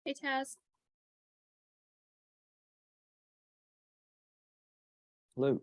Hey, Taz. Hello.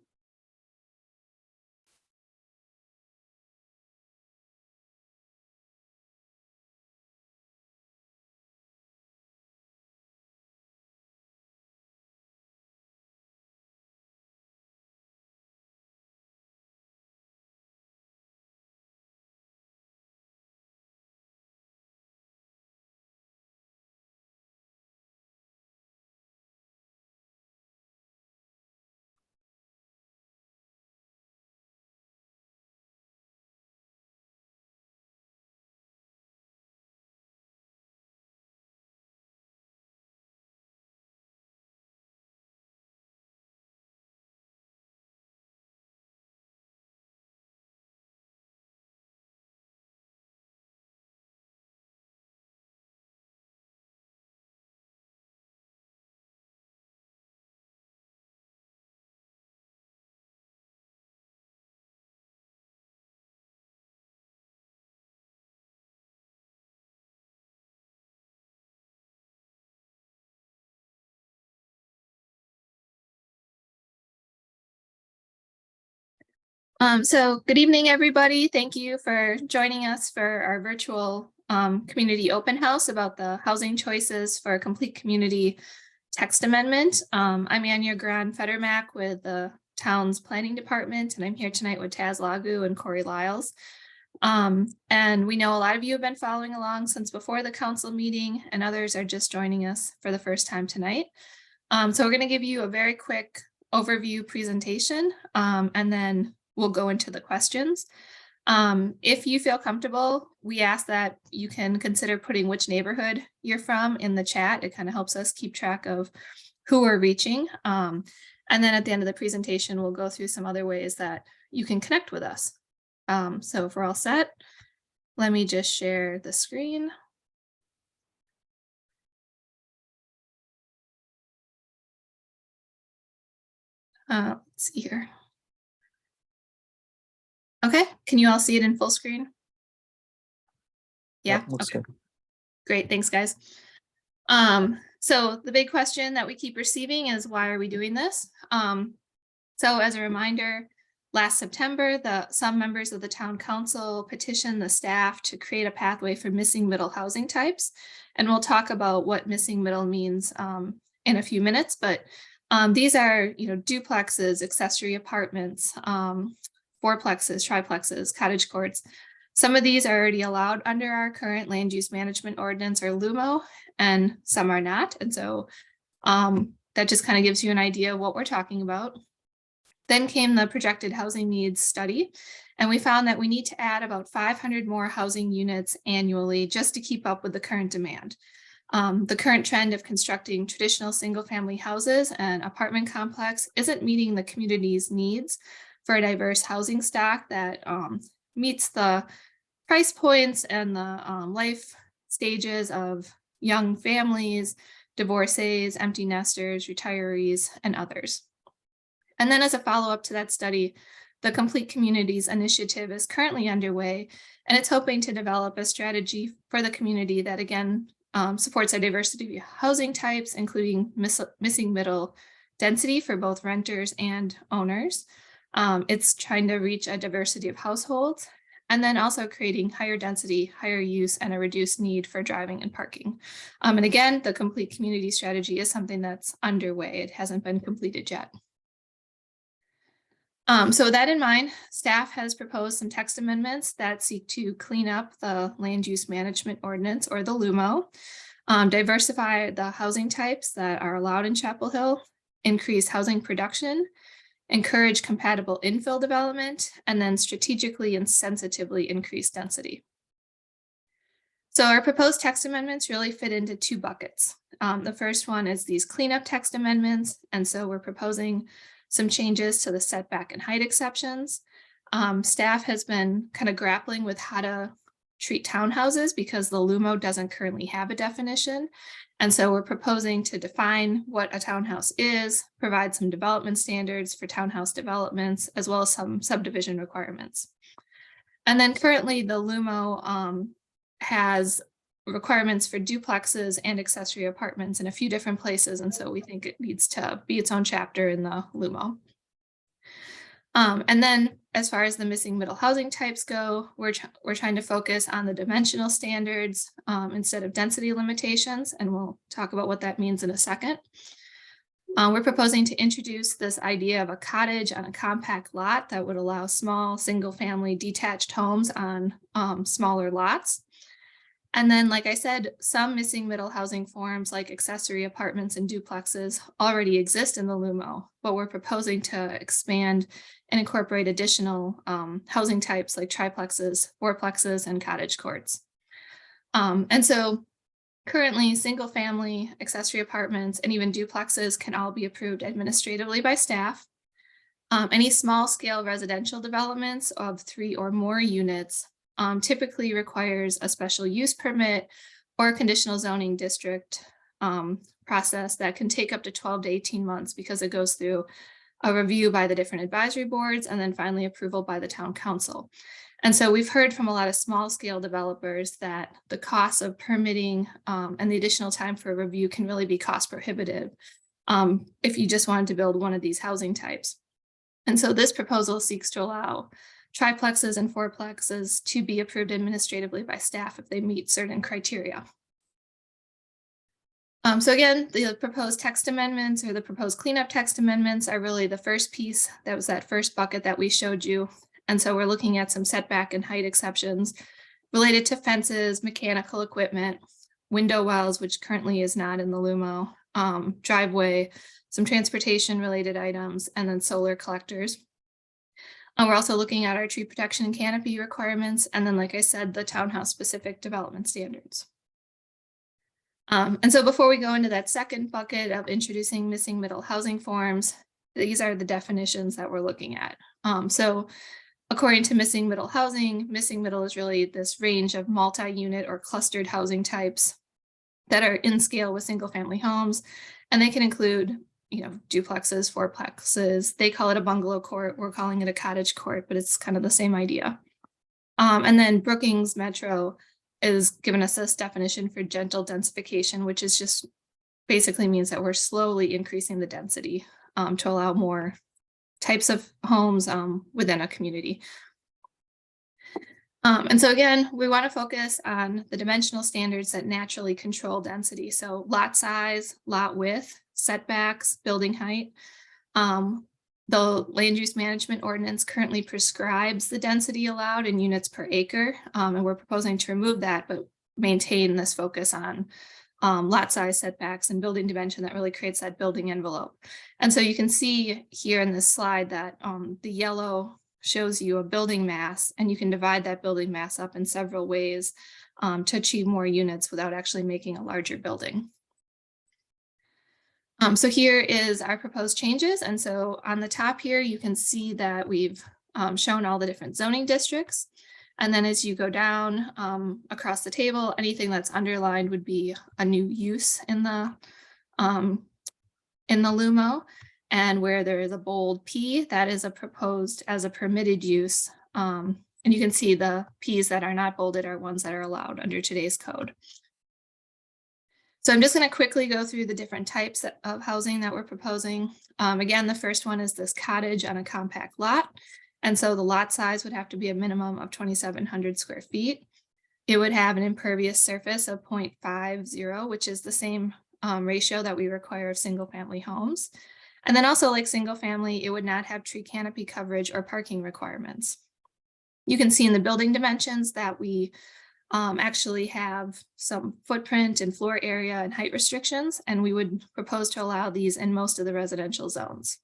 So good evening, everybody. Thank you for joining us for our virtual community open house about the housing choices for a complete community text amendment. I'm Anya Gran-Federmack with the town's planning department, and I'm here tonight with Taz Lagu and Corey Lyles. And we know a lot of you have been following along since before the council meeting, and others are just joining us for the first time tonight. So we're going to give you a very quick overview presentation, and then we'll go into the questions. If you feel comfortable, we ask that you can consider putting which neighborhood you're from in the chat. It kind of helps us keep track of who we're reaching. And then at the end of the presentation, we'll go through some other ways that you can connect with us. So if we're all set, let me just share the screen. Let's see here. Okay, can you all see it in full screen? Yeah, looks okay. good. Great, thanks guys. So the big question that we keep receiving is, why are we doing this? So as a reminder, last September, some members of the town council petitioned the staff to create a pathway for missing middle housing types. And we'll talk about what missing middle means in a few minutes, but these are, duplexes, accessory apartments, fourplexes, triplexes, cottage courts. Some of these are already allowed under our current Land Use Management Ordinance, or LUMO, and some are not. And so that just kind of gives you an idea of what we're talking about. Then came the projected housing needs study, and we found that we need to add about 500 more housing units annually just to keep up with the current demand. The current trend of constructing traditional single-family houses and apartment complex isn't meeting the community's needs for a diverse housing stock that meets the price points and the life stages of young families, divorcees, empty nesters, retirees, and others. And then as a follow-up to that study, the Complete Communities Initiative is currently underway, and it's hoping to develop a strategy for the community that, again, supports a diversity of housing types, including missing middle density for both renters and owners. It's trying to reach a diversity of households, and then also creating higher density, higher use, and a reduced need for driving and parking. And again, the Complete Community Strategy is something that's underway. It hasn't been completed yet. So with that in mind, staff has proposed some text amendments that seek to clean up the Land Use Management Ordinance, or the LUMO, diversify the housing types that are allowed in Chapel Hill, increase housing production, encourage compatible infill development, and then strategically and sensitively increase density. So our proposed text amendments really fit into two buckets. The first one is these cleanup text amendments, and so we're proposing some changes to the setback and height exceptions. Staff has been kind of grappling with how to treat townhouses because the LUMO doesn't currently have a definition. And so we're proposing to define what a townhouse is, provide some development standards for townhouse developments, as well as some subdivision requirements. And then currently the LUMO has requirements for duplexes and accessory apartments in a few different places. And so we think it needs to be its own chapter in the LUMO. And then as far as the missing middle housing types go, we're trying to focus on the dimensional standards instead of density limitations. And we'll talk about what that means in a second. We're proposing to introduce this idea of a cottage on a compact lot that would allow small single family detached homes on smaller lots. And then, like I said, some missing middle housing forms like accessory apartments and duplexes already exist in the LUMO, but we're proposing to expand and incorporate additional housing types like triplexes, fourplexes, and cottage courts. And so currently, single family, accessory apartments, and even duplexes can all be approved administratively by staff. Any small scale residential developments of 3 or more units typically requires a special use permit or a conditional zoning district process that can take up to 12 to 18 months because it goes through a review by the different advisory boards and then finally approval by the town council. And so we've heard from a lot of small scale developers that the cost of permitting and the additional time for review can really be cost prohibitive if you just wanted to build one of these housing types. And so this proposal seeks to allow triplexes and fourplexes to be approved administratively by staff if they meet certain criteria. So again, the proposed text amendments or the proposed cleanup text amendments are really the first piece. That was that first bucket that we showed you. And so we're looking at some setback and height exceptions related to fences, mechanical equipment, window wells, which currently is not in the LUMO, driveway, some transportation related items, and then solar collectors. We're also looking at our tree protection and canopy requirements, and then, like I said, the townhouse specific development standards. And so before we go into that second bucket of introducing missing middle housing forms, these are the definitions that we're looking at. So according to missing middle housing, missing middle is really this range of multi-unit or clustered housing types that are in scale with single family homes, and they can include duplexes, fourplexes. They call it a bungalow court. We're calling it a cottage court, but it's kind of the same idea. And then Brookings Metro is giving us this definition for gentle densification, which is just basically means that we're slowly increasing the density to allow more types of homes within a community. And so again, we want to focus on the dimensional standards that naturally control density. So lot size, lot width, setbacks, building height. The Land Use Management Ordinance currently prescribes the density allowed in units per acre, and we're proposing to remove that, but maintain this focus on lot size, setbacks, and building dimension that really creates that building envelope. And so you can see here in this slide that the yellow shows you a building mass, and you can divide that building mass up in several ways to achieve more units without actually making a larger building. So here is our proposed changes. And so on the top here, you can see that we've shown all the different zoning districts. And then as you go down across the table, anything that's underlined would be a new use in the LUMO. And where there is a bold P, that is a proposed as a permitted use. And you can see the Ps that are not bolded are ones that are allowed under today's code. So I'm just going to quickly go through the different types of housing that we're proposing. Again, the first one is this cottage on a compact lot. And so the lot size would have to be a minimum of 2,700 square feet. It would have an impervious surface of 0.50, which is the same ratio that we require of single family homes. And then also, like single family, it would not have tree canopy coverage or parking requirements. You can see in the building dimensions that we actually have some footprint and floor area and height restrictions, and we would propose to allow these in most of the residential zones.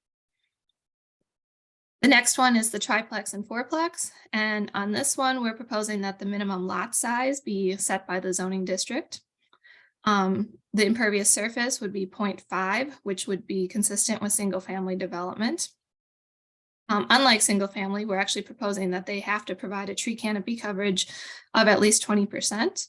The next one is the triplex and fourplex, and on this one, we're proposing that the minimum lot size be set by the zoning district. The impervious surface would be 0.5, which would be consistent with single family development. Unlike single family, we're actually proposing that they have to provide a tree canopy coverage of at least 20%.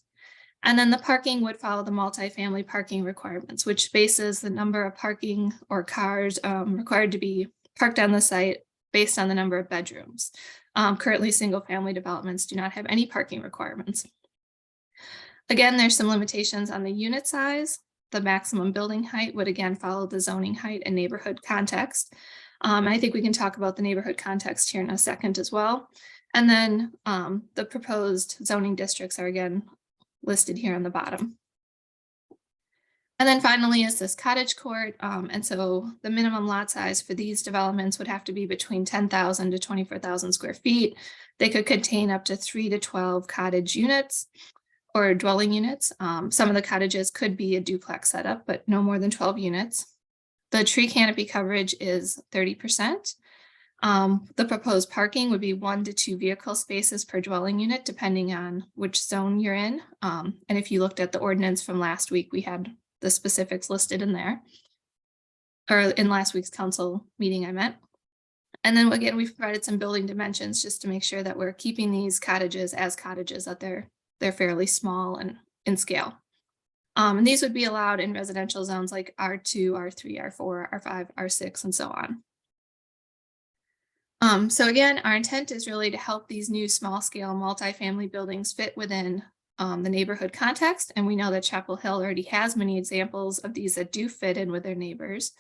And then the parking would follow the multifamily parking requirements, which bases the number of parking or cars required to be parked on the site based on the number of bedrooms. Currently, single family developments do not have any parking requirements. Again, there's some limitations on the unit size. The maximum building height would again follow the zoning height and neighborhood context. And I think we can talk about the neighborhood context here in a second as well. And then the proposed zoning districts are again listed here on the bottom. And then finally is this cottage court. And so the minimum lot size for these developments would have to be between 10,000 to 24,000 square feet. They could contain up to 3 to 12 cottage units or dwelling units. Some of the cottages could be a duplex setup, but no more than 12 units. The tree canopy coverage is 30%. The proposed parking would be 1 to 2 vehicle spaces per dwelling unit, depending on which zone you're in. And if you looked at the ordinance from last week, we had the specifics listed in there, or in last week's council meeting, I meant. And then again, we've provided some building dimensions just to make sure that we're keeping these cottages as cottages, that they're fairly small and in scale. And these would be allowed in residential zones like R2, R3, R4, R5, R6, and so on. So again, our intent is really to help these new small scale multifamily buildings fit within the neighborhood context. And we know that Chapel Hill already has many examples of these that do fit in with their neighbors.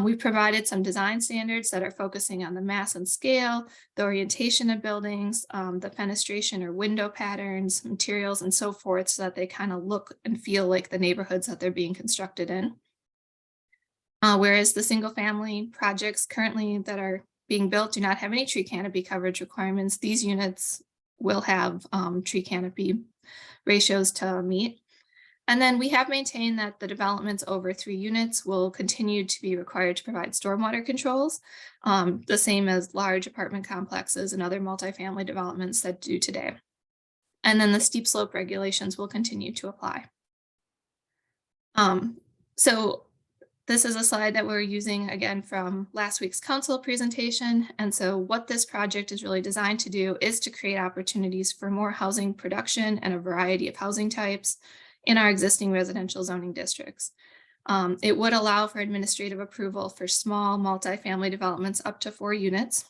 We've provided some design standards that are focusing on the mass and scale, the orientation of buildings, the fenestration or window patterns, materials, and so forth, so that they kind of look and feel like the neighborhoods that they're being constructed in. Whereas the single family projects currently that are being built do not have any tree canopy coverage requirements, these units will have tree canopy ratios to meet. And then we have maintained that the developments over 3 units will continue to be required to provide stormwater controls, the same as large apartment complexes and other multifamily developments that do today. And then the steep slope regulations will continue to apply. So this is a slide that we're using again from last week's council presentation. And so what this project is really designed to do is to create opportunities for more housing production and a variety of housing types in our existing residential zoning districts. It would allow for administrative approval for small multifamily developments up to 4 units.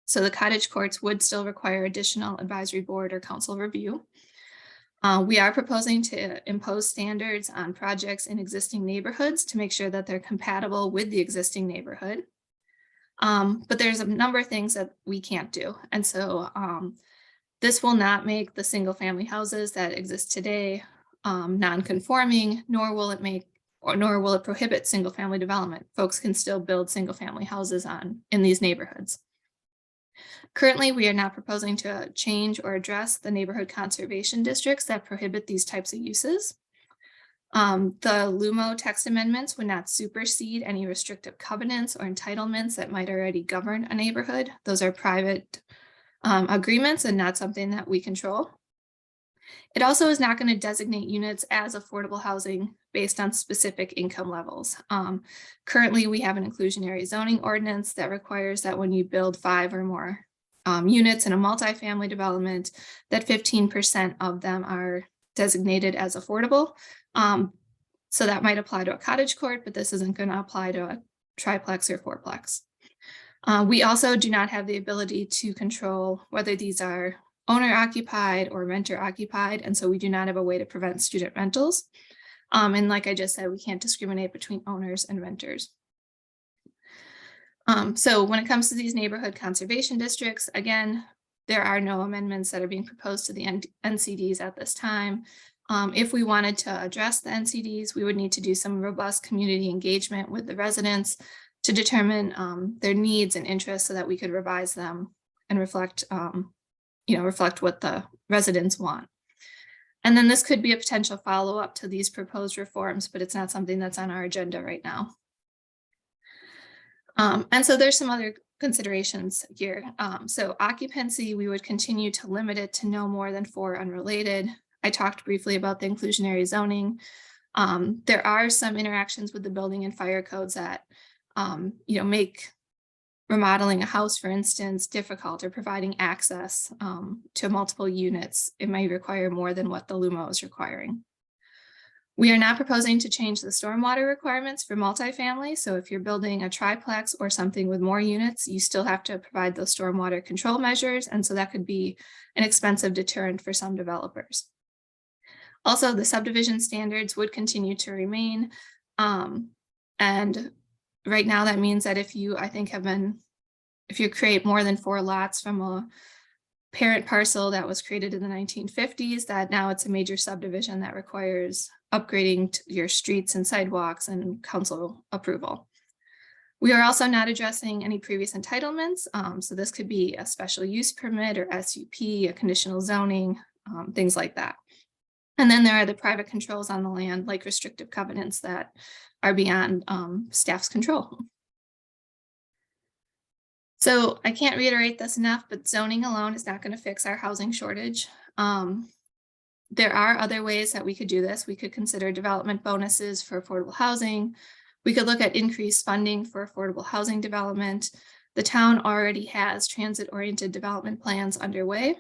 So the cottage courts would still require additional advisory board or council review. We are proposing to impose standards on projects in existing neighborhoods to make sure that they're compatible with the existing neighborhood. But there's a number of things that we can't do. And so this will not make the single family houses that exist today non-conforming, nor will it prohibit single family development. Folks can still build single family houses in these neighborhoods. Currently, we are not proposing to change or address the neighborhood conservation districts that prohibit these types of uses. The LUMO text amendments would not supersede any restrictive covenants or entitlements that might already govern a neighborhood. Those are private agreements and not something that we control. It also is not going to designate units as affordable housing based on specific income levels. Currently, we have an inclusionary zoning ordinance that requires that when you build 5 or more units in a multifamily development, that 15% of them are designated as affordable. So that might apply to a cottage court, but this isn't going to apply to a triplex or fourplex. We also do not have the ability to control whether these are owner occupied or renter occupied. And so we do not have a way to prevent student rentals. And like I just said, we can't discriminate between owners and renters. So when it comes to these neighborhood conservation districts, again, there are no amendments that are being proposed to the NCDs at this time. If we wanted to address the NCDs, we would need to do some robust community engagement with the residents to determine their needs and interests so that we could revise them and reflect what the residents want. And then this could be a potential follow-up to these proposed reforms, but it's not something that's on our agenda right now. And so there's some other considerations here. So occupancy, we would continue to limit it to no more than 4 unrelated. I talked briefly about the inclusionary zoning. There are some interactions with the building and fire codes that make remodeling a house, for instance, difficult or providing access to multiple units, it may require more than what the LUMO is requiring. We are not proposing to change the stormwater requirements for multifamily. So if you're building a triplex or something with more units, you still have to provide those stormwater control measures. And so that could be an expensive deterrent for some developers. Also, the subdivision standards would continue to remain. And right now that means that if you, if you create more than 4 lots from a parent parcel that was created in the 1950s, that now it's a major subdivision that requires upgrading your streets and sidewalks and council approval. We are also not addressing any previous entitlements. So this could be a special use permit or SUP, a conditional zoning, things like that. And then there are the private controls on the land, like restrictive covenants that are beyond staff's control. So I can't reiterate this enough, but zoning alone is not going to fix our housing shortage. There are other ways that we could do this. We could consider development bonuses for affordable housing. We could look at increased funding for affordable housing development. The town already has transit-oriented development plans underway.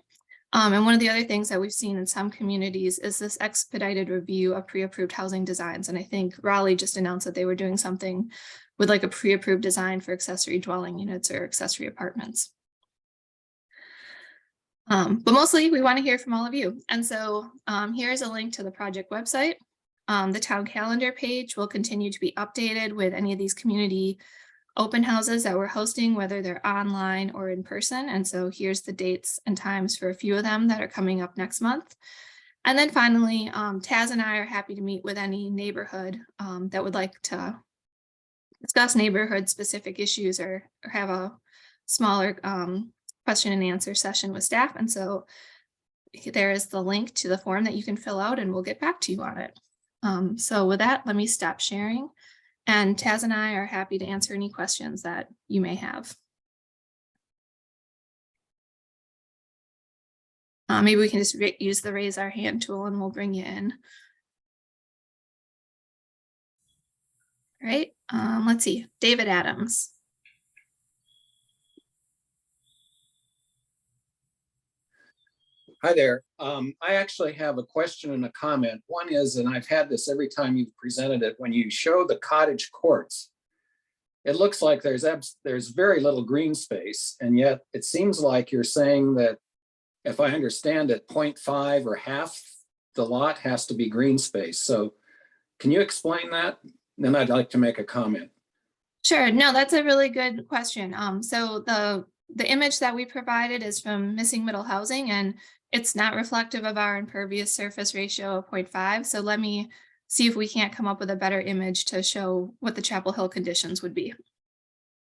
And one of the other things that we've seen in some communities is this expedited review of pre-approved housing designs. And I think Raleigh just announced that they were doing something with like a pre-approved design for accessory dwelling units or accessory apartments. But mostly we want to hear from all of you. And so here's a link to the project website. The town calendar page will continue to be updated with any of these community open houses that we're hosting, whether they're online or in person. And so here's the dates and times for a few of them that are coming up next month. And then finally, Taz and I are happy to meet with any neighborhood that would like to discuss neighborhood specific issues or have a smaller question and answer session with staff. And so there is the link to the form that you can fill out and we'll get back to you on it. So with that, let me stop sharing. And Taz and I are happy to answer any questions that you may have. Maybe we can just use the raise our hand tool and we'll bring you in. All right, let's see, David Adams. Hi there. I actually have a question and a comment. One is, and I've had this every time you've presented it, when you show the cottage courts, it looks like there's very little green space. And yet it seems like you're saying that, if I understand it, 0.5 or half the lot has to be green space. So can you explain that? Then I'd like to make a comment. Sure. No, that's a really good question. So the image that we provided is from Missing Middle Housing, and it's not reflective of our impervious surface ratio of 0.5. So let me see if we can't come up with a better image to show what the Chapel Hill conditions would be.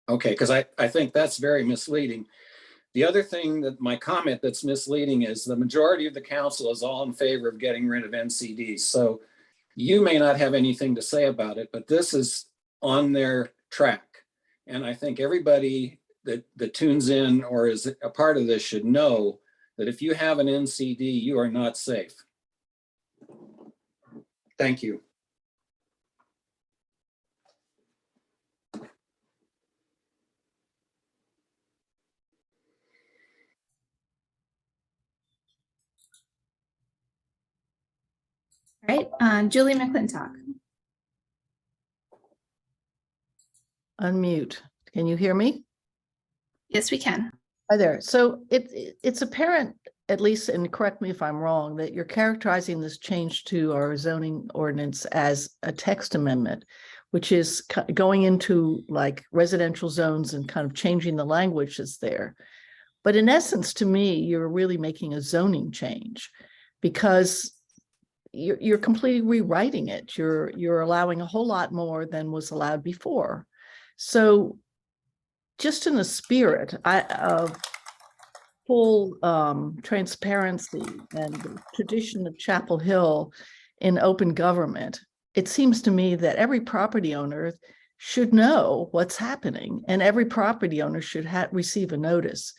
Okay, because I think that's very misleading. The other thing that my comment that's misleading is the majority of the council is all in favor of getting rid of NCDs. So you may not have anything to say about it, but this is on their track. And I think everybody that tunes in or is a part of this should know that if you have an NCD, you are not safe. Thank you. All right, Julie McClintock. Unmute. Can you hear me? Yes, we can. Hi there. So it's apparent, at least, and correct me if I'm wrong, that you're characterizing this change to our zoning ordinance as a text amendment, which is going into like residential zones and kind of changing the language that's there. But in essence, to me, you're really making a zoning change because you're completely rewriting it. You're allowing a whole lot more than was allowed before. So just in the spirit of full transparency and the tradition of Chapel Hill in open government, it seems to me that every property owner should know what's happening, and every property owner should receive a notice,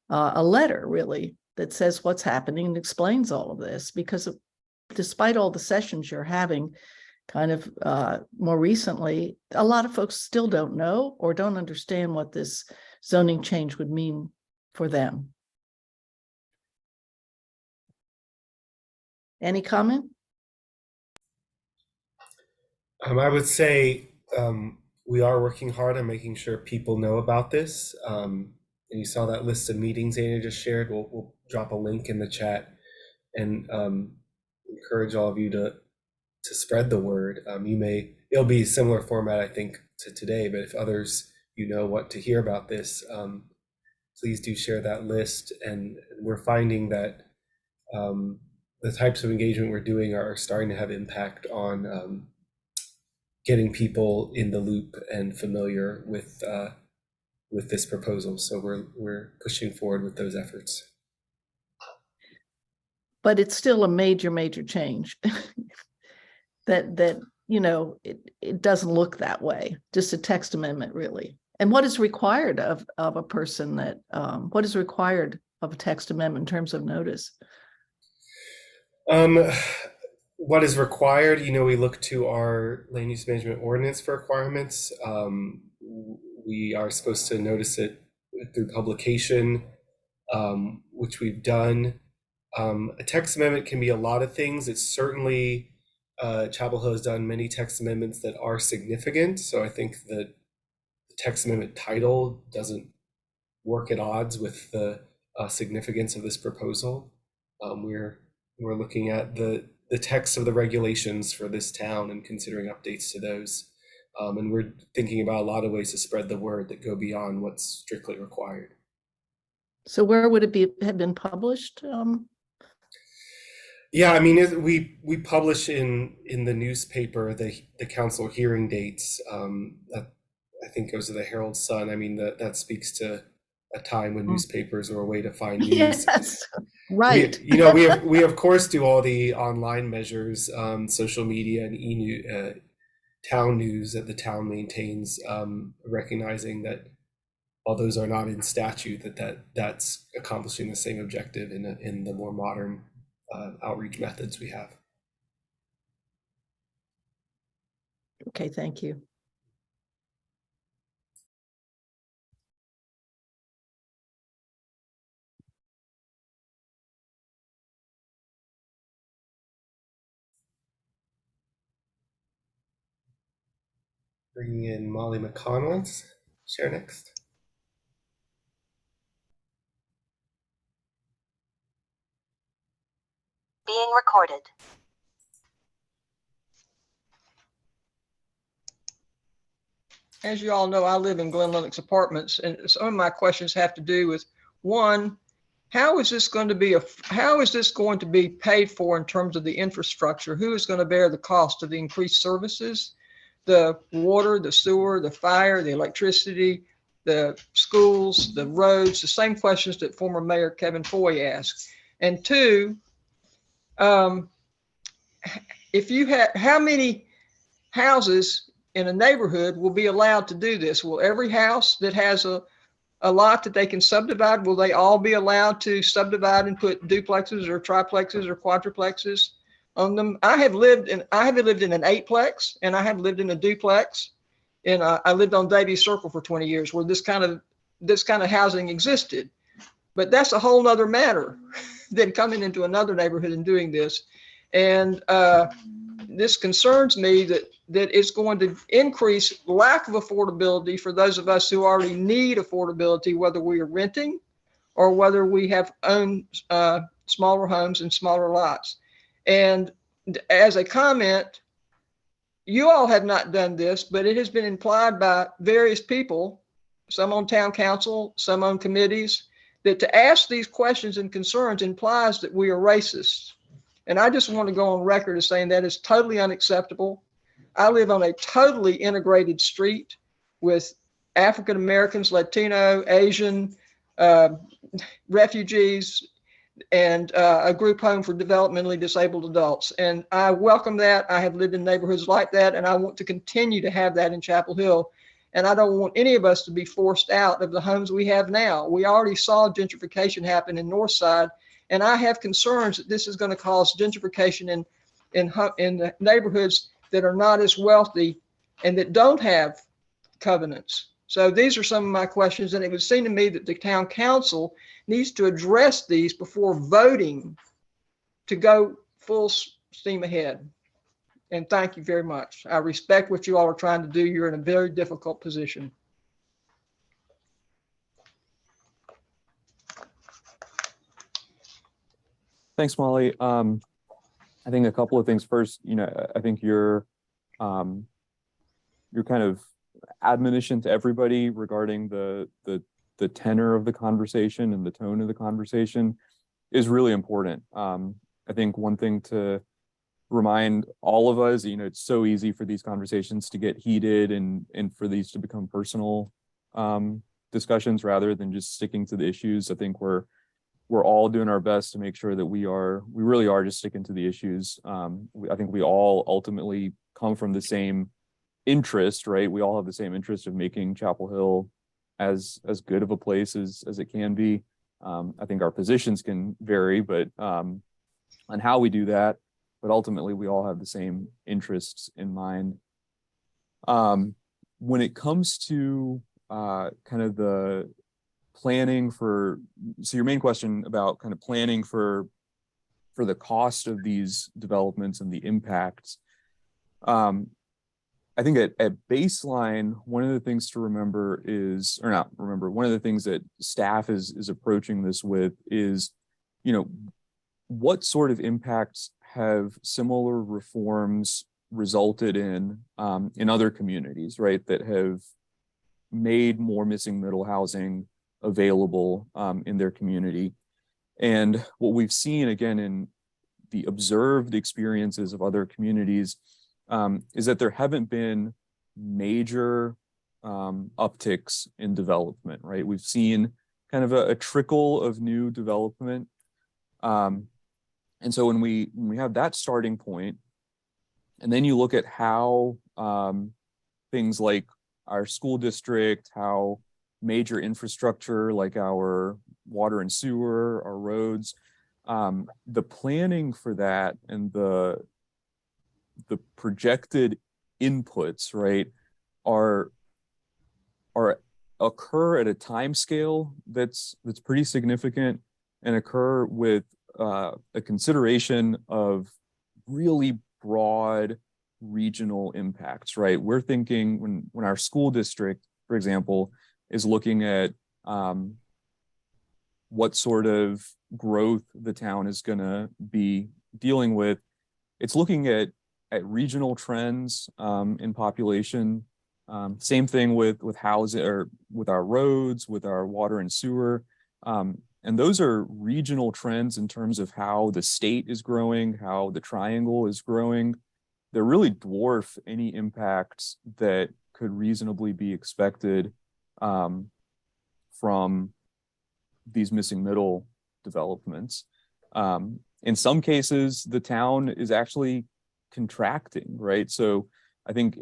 a letter really, that says what's happening and explains all of this, because despite all the sessions you're having, kind of more recently, a lot of folks still don't know or don't understand what this zoning change would mean for them. Any comment? I would say we are working hard on making sure people know about this. And you saw that list of meetings Anna just shared. We'll drop a link in the chat and encourage all of you to spread the word. It'll be a similar format, I think, to today, but if others want to hear about this, please do share that list. And we're finding that the types of engagement we're doing are starting to have impact on getting people in the loop and familiar with this proposal. So we're pushing forward with those efforts. But it's still a major change. that it doesn't look that way. Just a text amendment, really. And what is required of a person that what is required of a text amendment in terms of notice? What is required, we look to our Land Use Management Ordinance for requirements. We are supposed to notice it through publication, which we've done. A text amendment can be a lot of things. It's certainly, Chapel Hill has done many text amendments that are significant. So I think that the text amendment title doesn't work at odds with the significance of this proposal. We're looking at the text of the regulations for this town and considering updates to those. And we're thinking about a lot of ways to spread the word that go beyond what's strictly required. So where would it have been published? Yeah, I mean, we publish in the newspaper the council hearing dates. That I think goes to the Herald Sun. I mean, that speaks to a time when newspapers were a way to find news. Yes, right. We of course do all the online measures, social media and town news that the town maintains, recognizing that while those are not in statute, that's accomplishing the same objective in the more modern outreach methods we have. Okay, thank you. Bringing in Molly McConnell, share next. Being recorded. As you all know, I live in Glen Lennox Apartments, and some of my questions have to do with, one, how is this going to be paid for in terms of the infrastructure? Who is going to bear the cost of the increased services? The water, the sewer, the fire, the electricity, the schools, the roads, the same questions that former Mayor Kevin Foy asked. And two, if you have, how many houses in a neighborhood will be allowed to do this? Will every house that has a lot that they can subdivide, will they all be allowed to subdivide and put duplexes or triplexes or quadruplexes on them? I have lived in an 8-plex, and I have lived in a duplex, and I lived on Davies Circle for 20 years where this kind of housing existed. But that's a whole nother matter than coming into another neighborhood and doing this. And this concerns me that it's going to increase lack of affordability for those of us who already need affordability, whether we are renting or whether we have owned smaller homes and smaller lots. And as a comment, you all have not done this, but it has been implied by various people, some on town council, some on committees, that to ask these questions and concerns implies that we are racist. And I just want to go on record as saying that is totally unacceptable. I live on a totally integrated street with African Americans, Latino, Asian, refugees, and a group home for developmentally disabled adults. And I welcome that. I have lived in neighborhoods like that, and I want to continue to have that in Chapel Hill. And I don't want any of us to be forced out of the homes we have now. We already saw gentrification happen in Northside, and I have concerns that this is going to cause gentrification in the neighborhoods that are not as wealthy and that don't have covenants. So these are some of my questions, and it would seem to me that the town council needs to address these before voting to go full steam ahead. And thank you very much. I respect what you all are trying to do. You're in a very difficult position. Thanks, Molly. I think a couple of things. First, I think your kind of admonition to everybody regarding the tenor of the conversation and the tone of the conversation is really important. I think one thing to remind all of us, it's so easy for these conversations to get heated and for these to become personal discussions rather than just sticking to the issues. I think we're all doing our best to make sure that we really are just sticking to the issues. I think we all ultimately come from the same interest, right? We all have the same interest of making Chapel Hill as good of a place as it can be. I think our positions can vary, but on how we do that, but ultimately we all have the same interests in mind. When it comes to kind of the planning for, so your main question about kind of planning for the cost of these developments and the impacts, I think at baseline, one of the things to remember is, or not remember, one of the things that staff is approaching this with is, what sort of impacts have similar reforms resulted in other communities, right, that have made more missing middle housing available in their community. And what we've seen, again, in the observed experiences of other communities is that there haven't been major upticks in development, right? We've seen kind of a trickle of new development. And so when we have that starting point, and then you look at how things like our school district, how major infrastructure like our water and sewer, our roads, the planning for that and the projected inputs, right, occur at a time scale that's pretty significant and occur with a consideration of really broad regional impacts, right? We're thinking when our school district, for example, is looking at what sort of growth the town is going to be dealing with, it's looking at regional trends in population. Same thing with housing, or with our roads, with our water and sewer. And those are regional trends in terms of how the state is growing, how the triangle is growing. They really dwarf any impacts that could reasonably be expected from these missing middle developments. In some cases, the town is actually contracting, right? So I think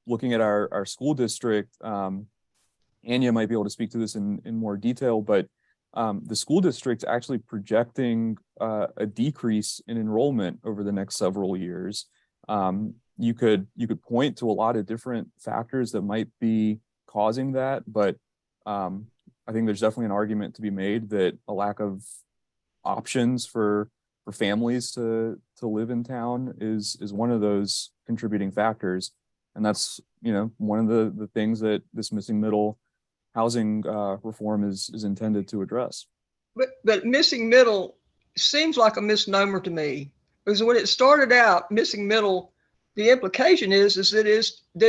looking at our school district, Anya might be able to speak to this in more detail, but the school district's actually projecting a decrease in enrollment over the next several years. You could point to a lot of different factors that might be causing that, but I think there's definitely an argument to be made that a lack of options for families to live in town is one of those contributing factors. And that's, one of the things that this missing middle housing reform is intended to address. But missing middle seems like a misnomer to me, because when it started out, missing middle, the implication is that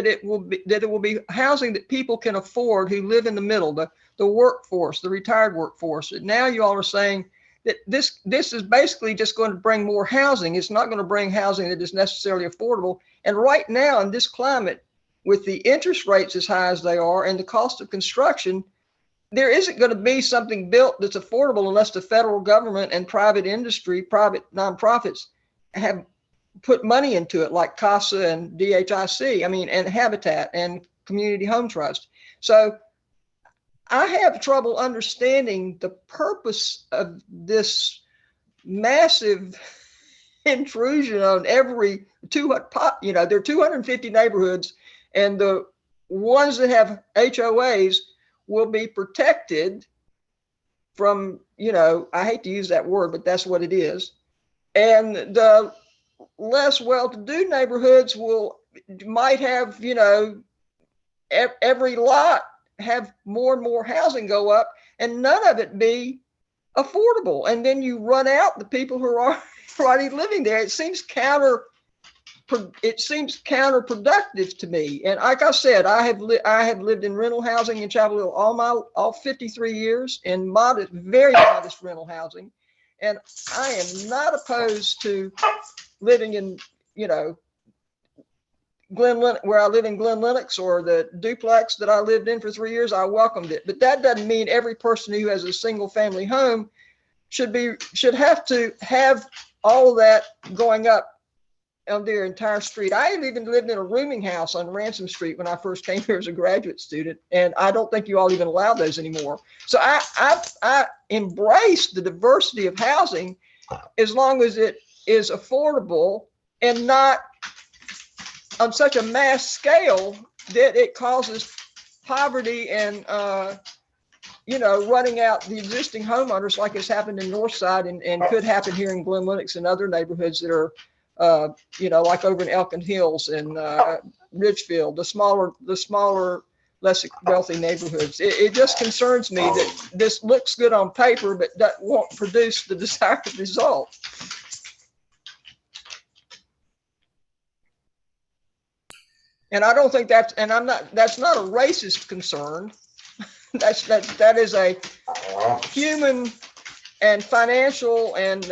it will be housing that people can afford who live in the middle, the workforce, the retired workforce. And now you all are saying that this is basically just going to bring more housing. It's not going to bring housing that is necessarily affordable. And right now in this climate, with the interest rates as high as they are and the cost of construction, there isn't going to be something built that's affordable unless the federal government and private industry, private nonprofits have put money into it, like CASA and DHIC, and Habitat and Community Home Trust. So I have trouble understanding the purpose of this massive intrusion on every there are 250 neighborhoods, and the ones that have HOAs will be protected from, I hate to use that word, but that's what it is. And the less well-to-do neighborhoods might have, every lot have more and more housing go up, and none of it be affordable. And then you run out the people who are already living there. It seems counterproductive to me. And like I said, I have lived in rental housing in Chapel Hill all 53 years in very modest rental housing. And I am not opposed to living in, where I live in Glen Lennox, or the duplex that I lived in for 3 years. I welcomed it. But that doesn't mean every person who has a single family home should have to have all of that going up on their entire street. I even lived in a rooming house on Ransom Street when I first came here as a graduate student, and I don't think you all even allow those anymore. So I embrace the diversity of housing as long as it is affordable and not on such a mass scale that it causes poverty and running out the existing homeowners, like it's happened in Northside and could happen here in Glen Lennox and other neighborhoods that are like over in Elkin Hills and Ridgefield, the smaller, less wealthy neighborhoods. It just concerns me that this looks good on paper, but that won't produce the desired result. And I don't think that's not a racist concern. That is a human and financial and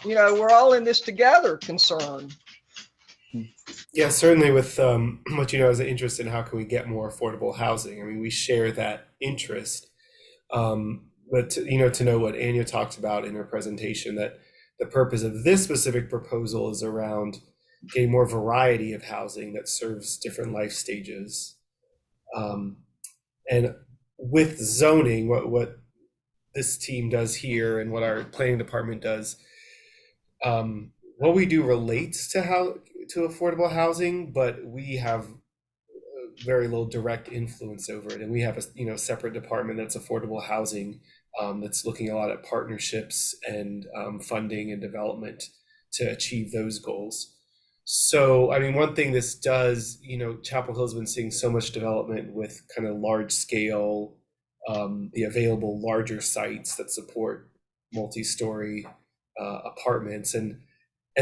we're all in this together concern. Yeah, certainly with what as an interest in how can we get more affordable housing. I mean, we share that interest, but to know what Anya talked about in her presentation, that the purpose of this specific proposal is around getting more variety of housing that serves different life stages, and with zoning, what this team does here and what our planning department does, what we do relates to affordable housing, but we have very little direct influence over it. And we have a separate department that's affordable housing, that's looking a lot at partnerships and funding and development to achieve those goals. So, I mean, one thing this does, Chapel Hill's been seeing so much development with kind of large scale, the available larger sites that support multi-story apartments, and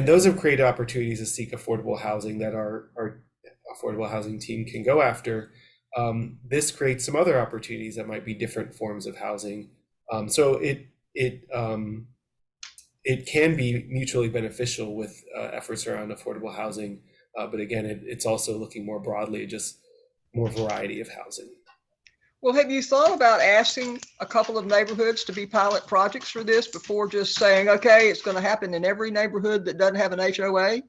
those have created opportunities to seek affordable housing that our affordable housing team can go after. This creates some other opportunities that might be different forms of housing. So it can be mutually beneficial with efforts around affordable housing, but again, it's also looking more broadly at just more variety of housing. Well, have you thought about asking a couple of neighborhoods to be pilot projects for this before just saying, okay, it's going to happen in every neighborhood that doesn't have an HOA?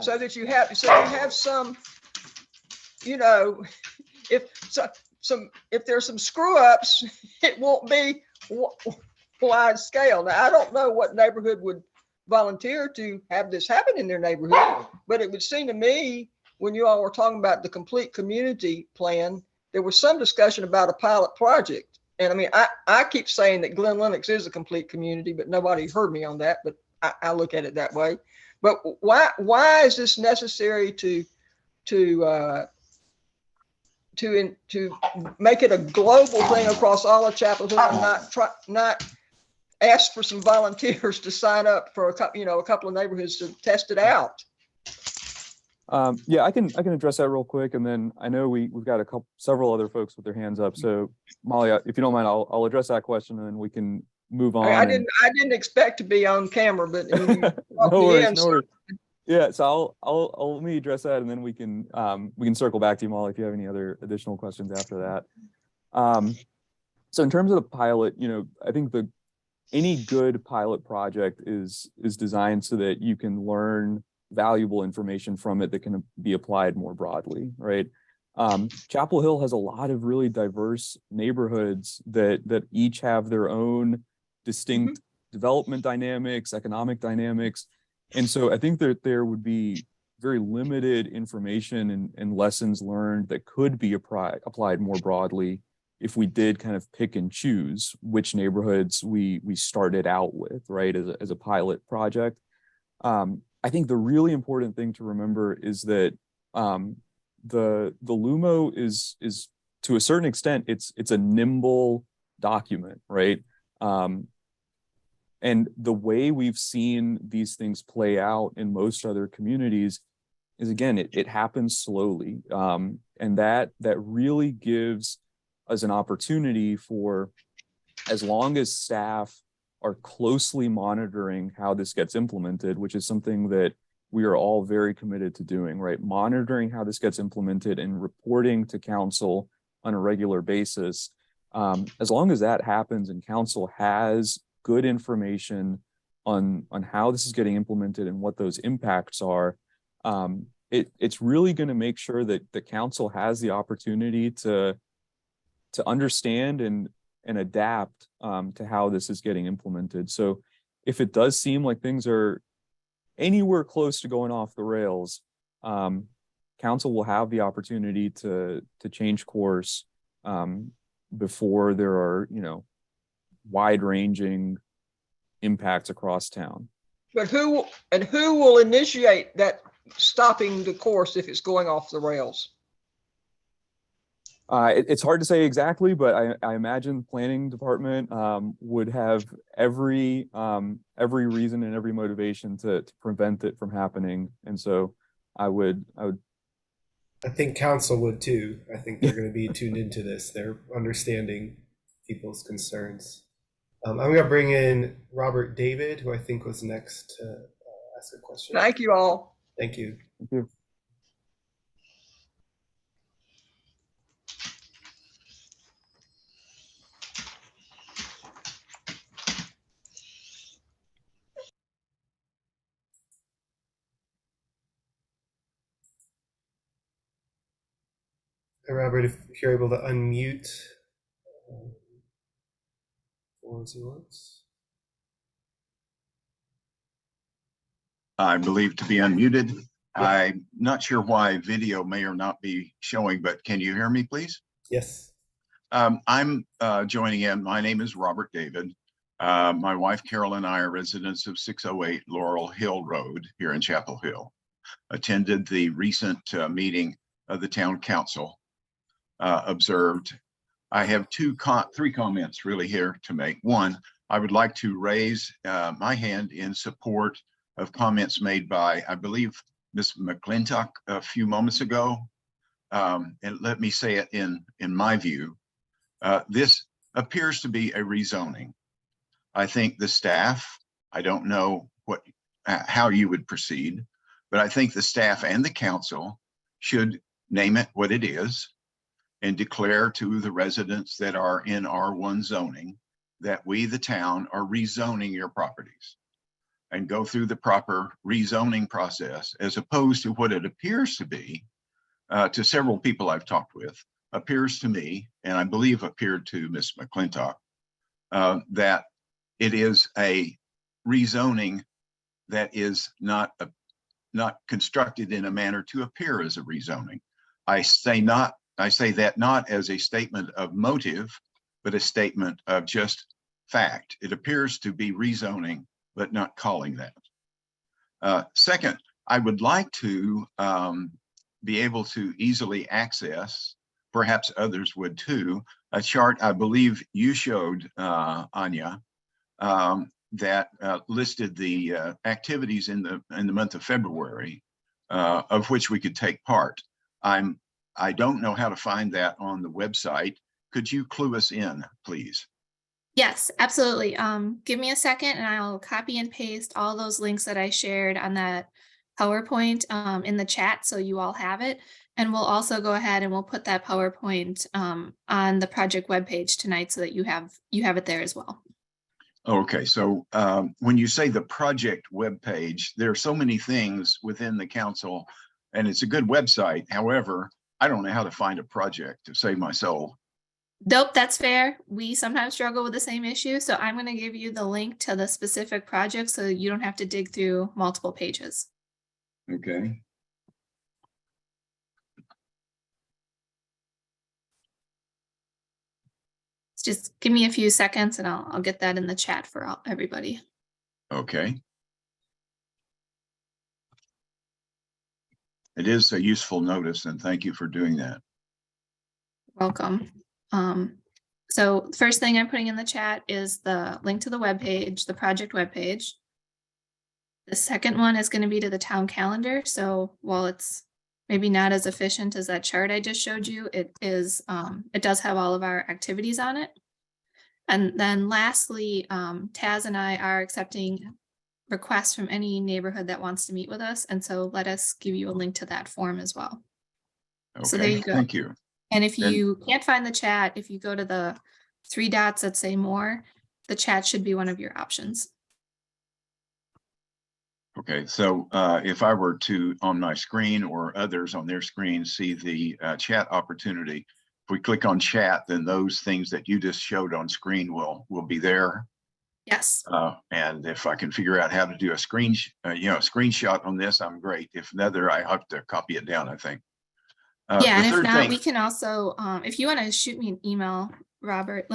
So that you have some, if there's some screw ups, it won't be wide scale. Now, I don't know what neighborhood would volunteer to have this happen in their neighborhood, but it would seem to me, when you all were talking about the complete community plan, there was some discussion about a pilot project. And I mean, I keep saying that Glen Lennox is a complete community, but nobody heard me on that, but I look at it that way. But why is this necessary to make it a global thing across all of Chapel Hill and not ask for some volunteers to sign up for a couple of neighborhoods to test it out? Yeah, I can address that real quick, and then I know we've got several other folks with their hands up. So Molly, if you don't mind, I'll address that question, and then we can move on. I didn't expect to be on camera, but no worries. Yeah, so I'll let me address that, and then we can circle back to you, Molly, if you have any other additional questions after that. So in terms of the pilot, I think any good pilot project is designed so that you can learn valuable information from it that can be applied more broadly, right? Chapel Hill has a lot of really diverse neighborhoods that each have their own distinct development dynamics, economic dynamics. And so I think that there would be very limited information and lessons learned that could be applied more broadly if we did kind of pick and choose which neighborhoods we started out with, right, as a pilot project. I think the really important thing to remember is that the LUMO is to a certain extent, it's a nimble document, right? And the way we've seen these things play out in most other communities is, again, it happens slowly. And that really gives us an opportunity for, as long as staff are closely monitoring how this gets implemented, which is something that we are all very committed to doing, right? Monitoring how this gets implemented and reporting to council on a regular basis. As long as that happens and council has good information on how this is getting implemented and what those impacts are, it's really going to make sure that the council has the opportunity to understand and adapt to how this is getting implemented. So if it does seem like things are anywhere close to going off the rails, council will have the opportunity to change course before there are, wide-ranging impacts across town. But who will initiate that stopping the course if it's going off the rails? It's hard to say exactly, but I imagine planning department would have every reason and every motivation to prevent it from happening. And so I think council would too. I think they're going to be tuned into this. They're understanding people's concerns. I'm going to bring in Robert David, who I think was next to ask a question. Thank you all. Thank you. Thank you. Hey, Robert, if you're able to unmute. Once he wants. I believe to be unmuted. I'm not sure why video may or not be showing, but can you hear me, please? Yes. I'm joining in. My name is Robert David. My wife, Carol, and I are residents of 608 Laurel Hill Road here in Chapel Hill. Attended the recent meeting of the town council. Observed. I have three comments really here to make. One, I would like to raise my hand in support of comments made by, I believe, Ms. McClintock a few moments ago. And let me say it in my view. This appears to be a rezoning. I think the staff, I don't know how you would proceed, but I think the staff and the council should name it what it is and declare to the residents that are in R1 zoning that we, the town, are rezoning your properties, and go through the proper rezoning process, as opposed to what it appears to be, to several people I've talked with, appears to me, and I believe appeared to Ms. McClintock, that it is a rezoning that is not constructed in a manner to appear as a rezoning. I say that not as a statement of motive, but a statement of just fact. It appears to be rezoning, but not calling that. Second, I would like to be able to easily access, perhaps others would too, a chart I believe you showed, Anya, that listed the activities in the month of February, of which we could take part. I don't know how to find that on the website. Could you clue us in, please? Yes, absolutely. Give me a second and I'll copy and paste all those links that I shared on that PowerPoint in the chat so you all have it. And we'll also go ahead and we'll put that PowerPoint on the project webpage tonight so that you have it there as well. Okay, so when you say the project webpage, there are so many things within the council, and it's a good website. However, I don't know how to find a project to save my soul. Nope, that's fair. We sometimes struggle with the same issue, so I'm gonna give you the link to the specific project so you don't have to dig through multiple pages. Okay. Just give me a few seconds and I'll get that in the chat for everybody. Okay. It is a useful notice, and thank you for doing that. Welcome. So first thing I'm putting in the chat is the link to the webpage, the project webpage. The second one is going to be to the town calendar. So while it's maybe not as efficient as that chart I just showed you, it does have all of our activities on it. And then lastly, Taz and I are accepting requests from any neighborhood that wants to meet with us. And so let us give you a link to that form as well. So there Okay, you go. thank you. And if And- you can't find the chat, if you go to the 3 dots that say more, the chat should be one of your options. Okay, so if I were to, on my screen or others on their screen, see the chat opportunity, if we click on chat, then those things that you just showed on screen will be there. Yes. And if I can figure out how to do a screenshot on this, I'm great. If another, I have to copy it down, I think. Yeah, the and if third not, thing- we can also, if you want to shoot me an email, Robert,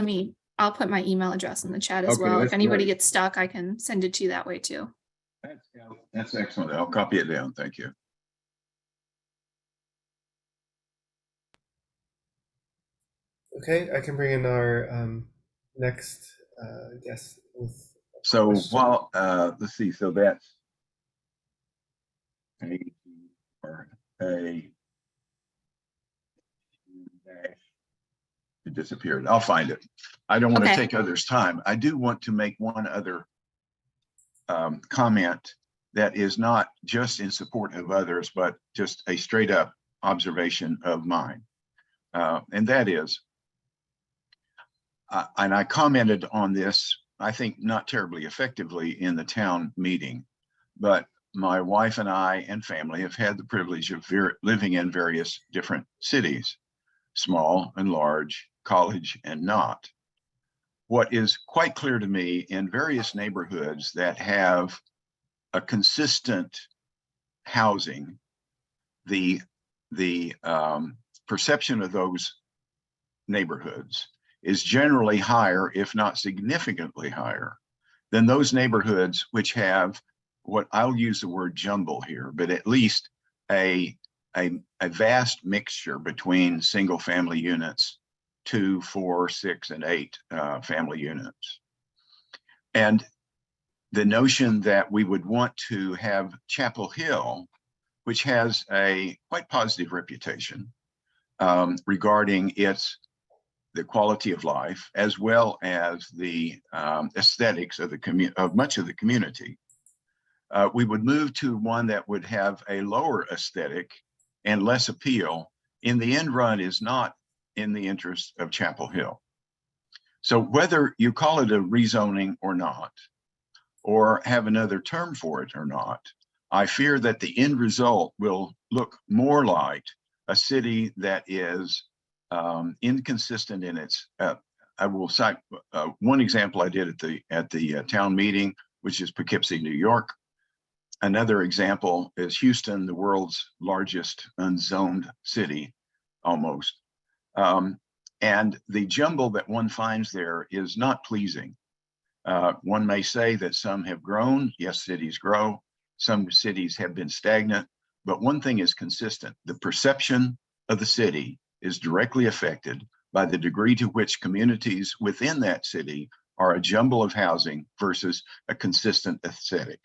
I'll put my email address in the chat as Okay, well. If that's anybody great. gets stuck, I can send it to you that way too. That's excellent. I'll copy it down. Thank you. Okay, I can bring in our next guest with a So question. while, let's see, so that's it disappeared. I'll find it. I don't want to Okay. take others' time. I do want to make one other comment that is not just in support of others, but just a straight up observation of mine. And that is, and I commented on this, I think not terribly effectively in the town meeting, but my wife and I and family have had the privilege of living in various different cities, small and large, college and not. What is quite clear to me in various neighborhoods that have a consistent housing, the perception of those neighborhoods is generally higher, if not significantly higher, than those neighborhoods which have what I'll use the word jumble here, but at least a vast mixture between single family units, 2, 4, 6, and 8 family units. And the notion that we would want to have Chapel Hill, which has a quite positive reputation regarding the quality of life, as well as the aesthetics of much of the community. We would move to one that would have a lower aesthetic and less appeal. In the end run, is not in the interest of Chapel Hill. So whether you call it a rezoning or not, or have another term for it or not, I fear that the end result will look more like a city that is inconsistent in its. I will cite one example I did at the town meeting, which is Poughkeepsie, New York. Another example is Houston, the world's largest unzoned city, almost. And the jumble that one finds there is not pleasing. One may say that some have grown. Yes, cities grow. Some cities have been stagnant. But one thing is consistent. The perception of the city is directly affected by the degree to which communities within that city are a jumble of housing versus a consistent aesthetic.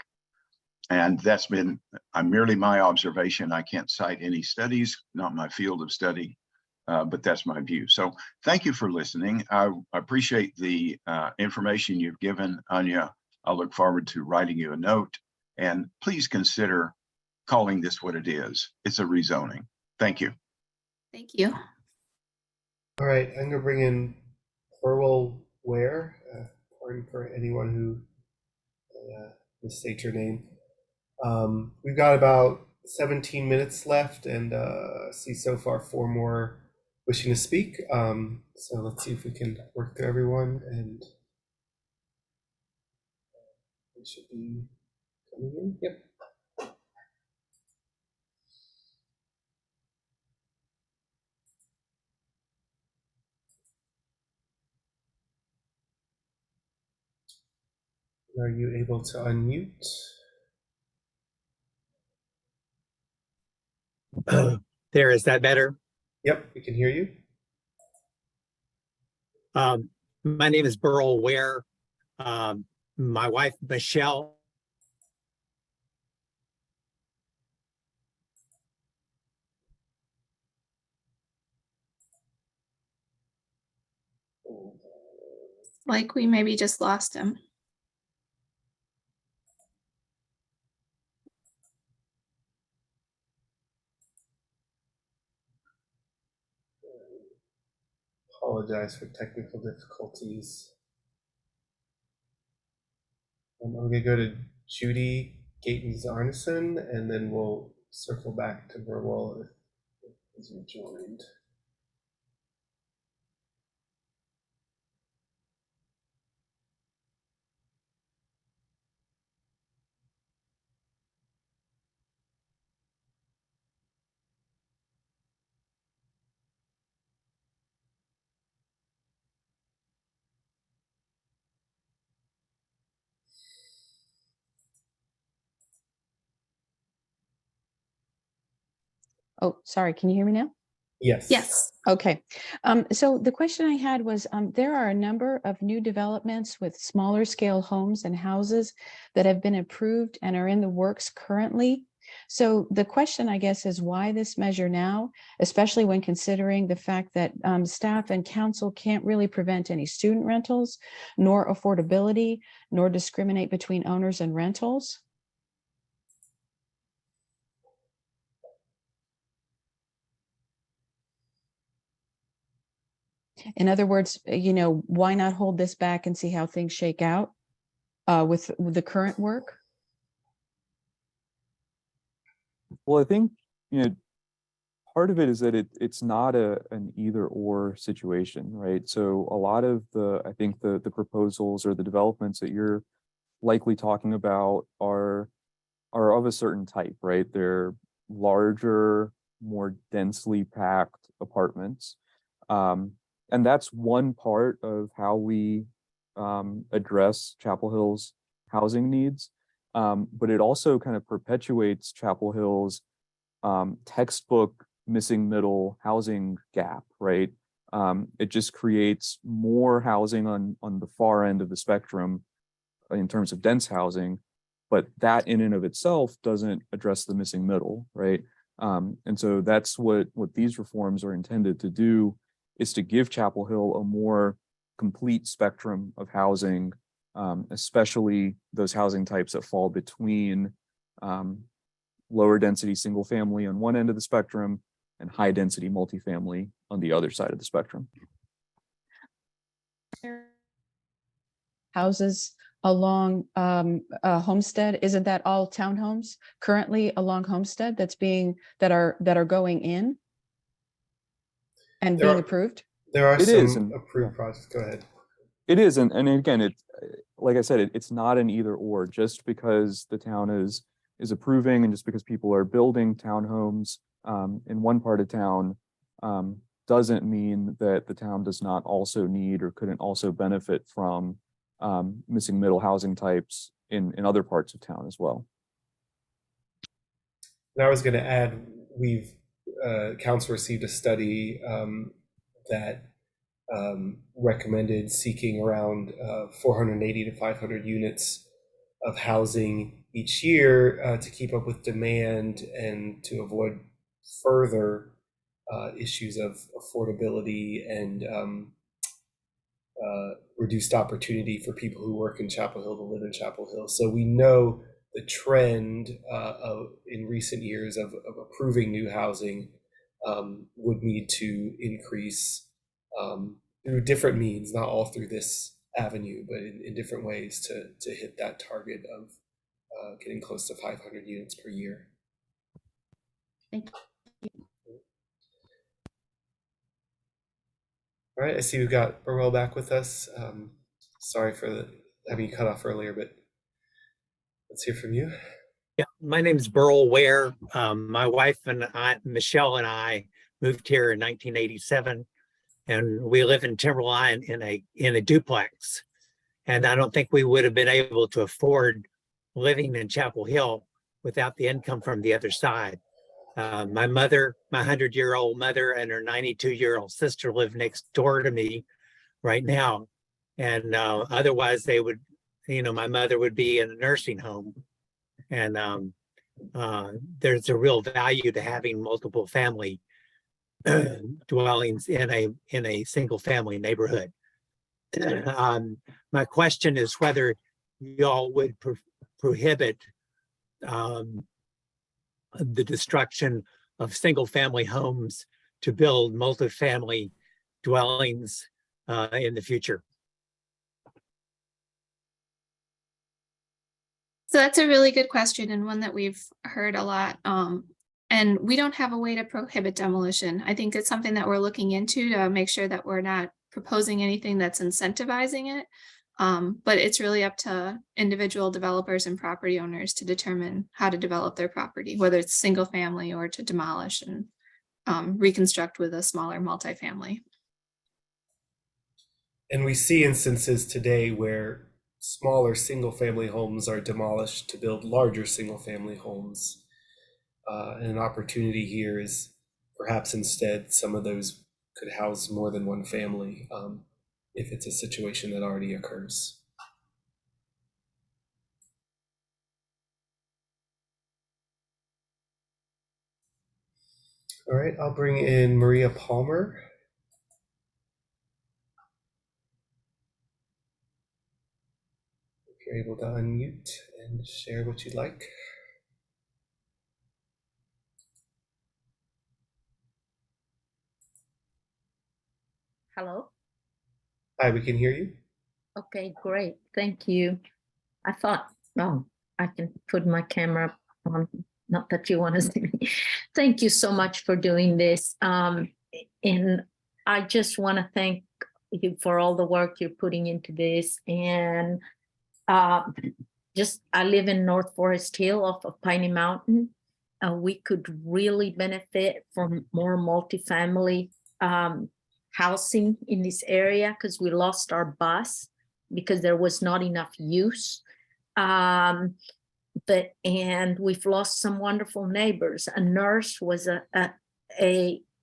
And that's been merely my observation. I can't cite any studies, not my field of study, but that's my view. So thank you for listening. I appreciate the information you've given, Anya. I look forward to writing you a note, and please consider calling this what it is. It's a rezoning. Thank you. Thank you. All right, I'm gonna bring in Orwell Ware. Pardon for anyone who misstate your name. We've got about 17 minutes left, and see so far 4 more wishing to speak. So let's see if we can work through everyone, and they should be coming in. Yep. Are you able to unmute? There, is that better? Yep, we can hear you. My name is Burl Ware. My wife, Michelle. Like we maybe just lost him. Apologize for technical difficulties. I'm going to go to Judy Gatens Arneson, and then we'll circle back to Burwell if he's rejoined. Oh, sorry. Can you hear me now? Yes. Yes. Okay. So the question I had was, there are a number of new developments with smaller scale homes and houses that have been approved and are in the works currently. So the question, I guess, is why this measure now, especially when considering the fact that staff and council can't really prevent any student rentals, nor affordability, nor discriminate between owners and rentals? In other words, why not hold this back and see how things shake out with the current work? Well, I think, part of it is that it's not an either or situation, right? So a lot of I think the proposals or the developments that you're likely talking about are of a certain type, right? They're larger, more densely packed apartments. And that's one part of how we address Chapel Hill's housing needs. But it also kind of perpetuates Chapel Hill's textbook missing middle housing gap, right? It just creates more housing on the far end of the spectrum in terms of dense housing, but that in and of itself doesn't address the missing middle, right? And so that's what these reforms are intended to do, is to give Chapel Hill a more complete spectrum of housing, especially those housing types that fall between lower density single family on one end of the spectrum and high density multifamily on the other side of the spectrum. Houses along Homestead, isn't that all townhomes currently along Homestead that are going in and being approved? There are It is, some and approved projects. Go ahead. it is, and again, like I said, it's not an either or. Just because the town is approving and just because people are building townhomes in one part of town doesn't mean that the town does not also need or couldn't also benefit from missing middle housing types in other parts of town as well. And I was going to add, we've council received a study that recommended seeking around 480 to 500 units of housing each year to keep up with demand and to avoid further issues of affordability and reduced opportunity for people who work in Chapel Hill to live in Chapel Hill. So we know the trend in recent years of approving new housing would need to increase through different means, not all through this avenue, but in different ways to hit that target of getting close to 500 units per year. Thank you. All right, I see we've got Burwell back with us. Sorry for having you cut off earlier, but let's hear from you. Yeah, my name's Burl Ware. My wife and I, Michelle and I, moved here in 1987, and we live in Timberline in a duplex. And I don't think we would have been able to afford living in Chapel Hill without the income from the other side. My mother, my 100-year-old mother, and her 92-year-old sister live next door to me right now. And otherwise, they would, my mother would be in a nursing home. And there's a real value to having multiple family dwellings in a single family neighborhood. My question is whether y'all would prohibit the destruction of single family homes to build multifamily dwellings in the future. So that's a really good question and one that we've heard a lot. And we don't have a way to prohibit demolition. I think it's something that we're looking into to make sure that we're not proposing anything that's incentivizing it. But it's really up to individual developers and property owners to determine how to develop their property, whether it's single family or to demolish and reconstruct with a smaller multifamily. And we see instances today where smaller single-family homes are demolished to build larger single-family homes. And an opportunity here is perhaps instead some of those could house more than one family if it's a situation that already occurs. All right, I'll bring in Maria Palmer. If you're able to unmute and share what you'd like. Hello? Hi, we can hear you. Okay, great. Thank you. I thought, oh, I can put my camera on. Not that you want to see me. Thank you so much for doing this. And I just want to thank you for all the work you're putting into this. And I live in North Forest Hill off of Piney Mountain. We could really benefit from more multifamily housing in this area because we lost our bus because there was not enough use. And we've lost some wonderful neighbors. A nurse was from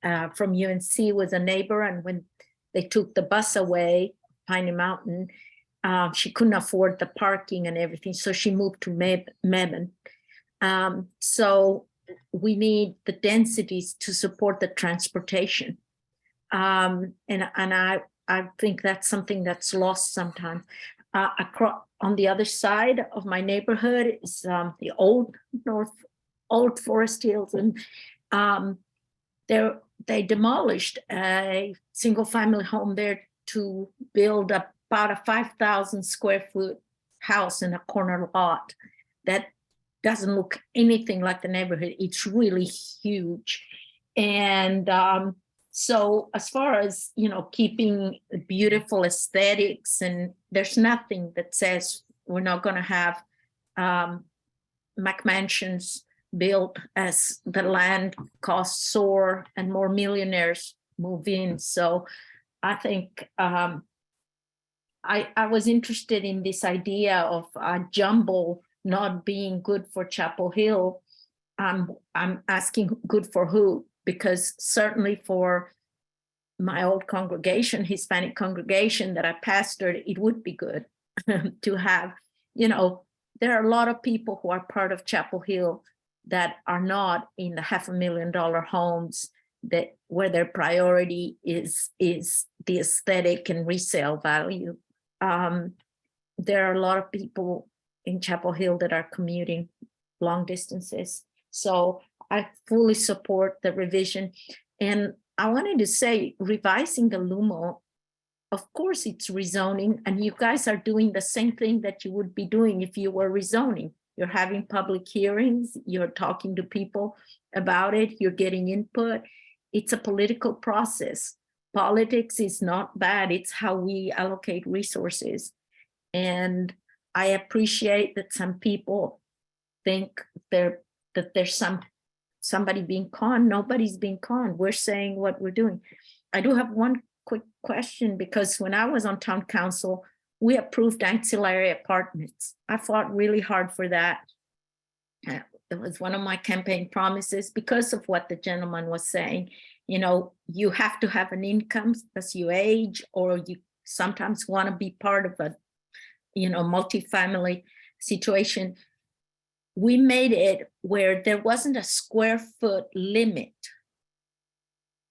UNC was a neighbor, and when they took the bus away, Piney Mountain, she couldn't afford the parking and everything, so she moved to Mebane. So we need the densities to support the transportation. And I think that's something that's lost sometimes. Across on the other side of my neighborhood is the old Forest Hills, and they demolished a single family home there to build about a 5,000 square foot house in a corner lot that doesn't look anything like the neighborhood. It's really huge. And so as far as, keeping beautiful aesthetics, and there's nothing that says we're not going to have McMansions built as the land costs soar and more millionaires move in. So I think I was interested in this idea of jumbo not being good for Chapel Hill. I'm asking good for who? Because certainly for my old congregation, Hispanic congregation that I pastored, it would be good to have, there are a lot of people who are part of Chapel Hill that are not in the $500,000 homes where their priority is the aesthetic and resale value. There are a lot of people in Chapel Hill that are commuting long distances. So I fully support the revision. And I wanted to say, revising the LUMO, of course it's rezoning, and you guys are doing the same thing that you would be doing if you were rezoning. You're having public hearings, you're talking to people about it, you're getting input. It's a political process. politics is not bad. It's how we allocate resources. And I appreciate that some people think that there's somebody being conned. Nobody's being conned. We're saying what we're doing. I do have one quick question, because when I was on town council, we approved ancillary apartments. I fought really hard for that. It was one of my campaign promises because of what the gentleman was saying. You know, you have to have an income as you age, or you sometimes want to be part of a, you know, multifamily situation. We made it where there wasn't a square foot limit.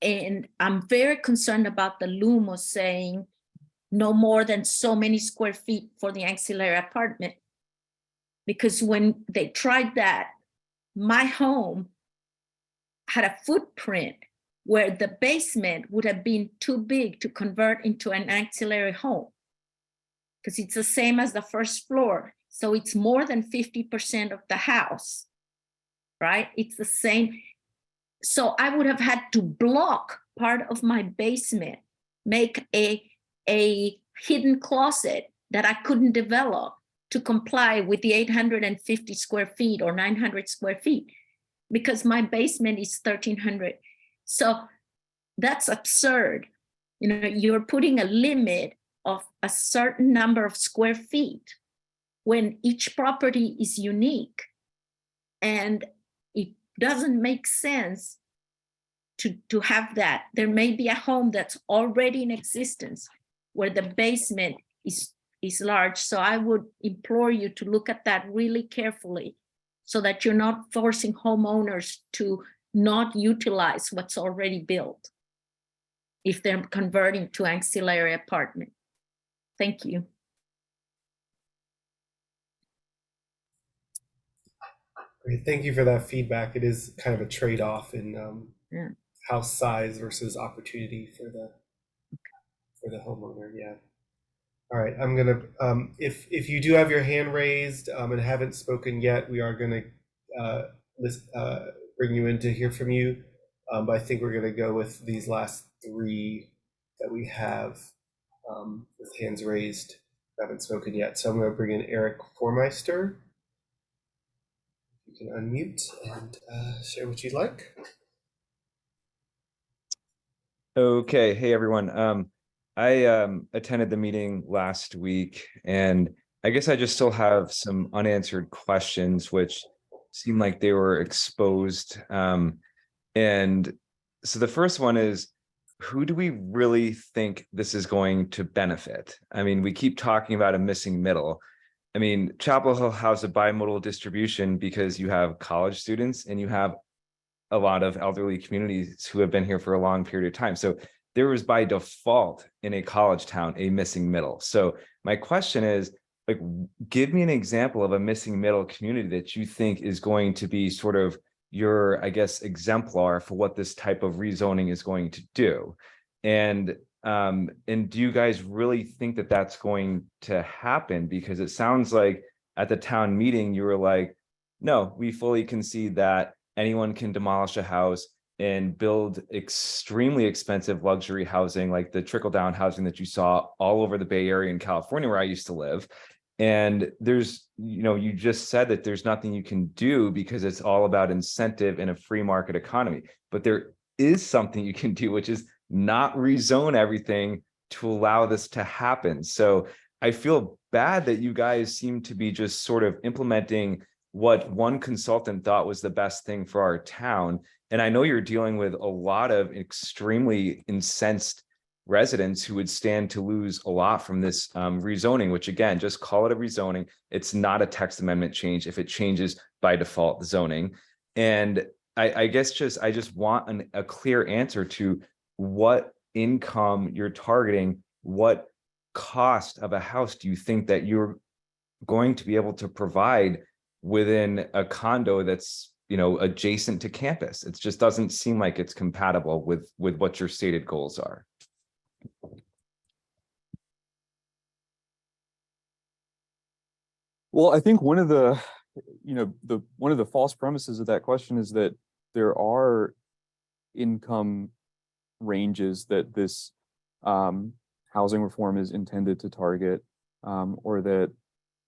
And I'm very concerned about the LUMO saying no more than so many square feet for the ancillary apartment. Because when they tried that, my home had a footprint where the basement would have been too big to convert into an ancillary home, because it's the same as the first floor. So it's more than 50% of the house, right? It's the same. So I would have had to block part of my basement, make a hidden closet that I couldn't develop to comply with the 850 square feet or 900 square feet, because my basement is 1,300. So that's absurd. You know, you're putting a limit of a certain number of square feet when each property is unique. And it doesn't make sense to have that. There may be a home that's already in existence where the basement is large. So I would implore you to look at that really carefully so that you're not forcing homeowners to not utilize what's already built if they're converting to ancillary apartment. Thank you. Great. Thank you for that feedback. It is kind of a trade-off in Yeah. house size versus opportunity for the homeowner. Yeah. All right. I'm gonna if you do have your hand raised and haven't spoken yet, we are gonna bring you in to hear from you. But I think we're gonna go with these last three that we have with hands raised, haven't spoken yet. So I'm gonna bring in Eric Formeister. You can unmute and share what you'd like. Okay, hey everyone. I attended the meeting last week, and I guess I just still have some unanswered questions, which seem like they were exposed. And so the first one is, who do we really think this is going to benefit? I mean, we keep talking about a missing middle. I mean, Chapel Hill has a bimodal distribution because you have college students and you have a lot of elderly communities who have been here for a long period of time. So there was by default in a college town a missing middle. So my question is, like, give me an example of a missing middle community that you think is going to be sort of your, I guess, exemplar for what this type of rezoning is going to do. And do you guys really think that that's going to happen? Because it sounds like at the town meeting, you were like, no, we fully concede that anyone can demolish a house and build extremely expensive luxury housing, like the trickle-down housing that you saw all over the Bay Area in California, where I used to live. And there's, you just said that there's nothing you can do because it's all about incentive in a free market economy. But there is something you can do, which is not rezone everything to allow this to happen. So I feel bad that you guys seem to be just sort of implementing what one consultant thought was the best thing for our town. And I know you're dealing with a lot of extremely incensed residents who would stand to lose a lot from this rezoning, which again, just call it a rezoning. It's not a text amendment change if it changes by default zoning. And I guess I just want a clear answer to what income you're targeting, what cost of a house do you think that you're going to be able to provide within a condo that's adjacent to campus? It just doesn't seem like it's compatible with what your stated goals are. Well, I think one of the false premises of that question is that there are income ranges that this housing reform is intended to target, or that,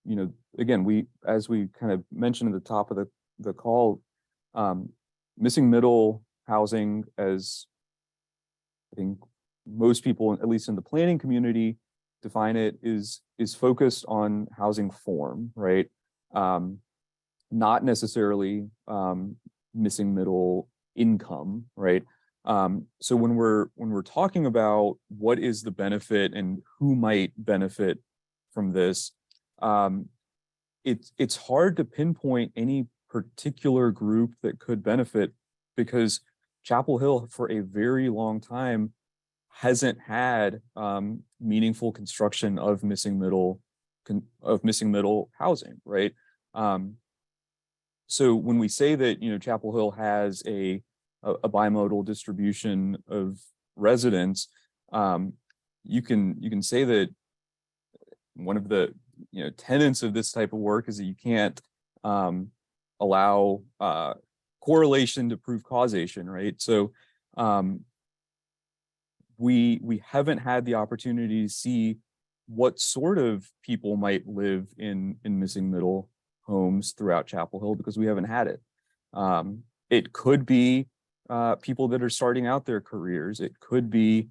you know, again, as we kind of mentioned at the top of the call, missing middle housing, as I think most people, at least in the planning community, define it, is focused on housing form, right? Not necessarily missing middle income, right? So when we're talking about what is the benefit and who might benefit from this, it's hard to pinpoint any particular group that could benefit, because Chapel Hill for a very long time hasn't had meaningful construction of missing middle housing, right? So when we say that, you know, Chapel Hill has a bimodal distribution of residents, you can say that one of the, you know, tenets of this type of work is that you can't allow correlation to prove causation, right? So we haven't had the opportunity to see what sort of people might live in missing middle homes throughout Chapel Hill, because we haven't had it. It could be people that are starting out their careers. It could be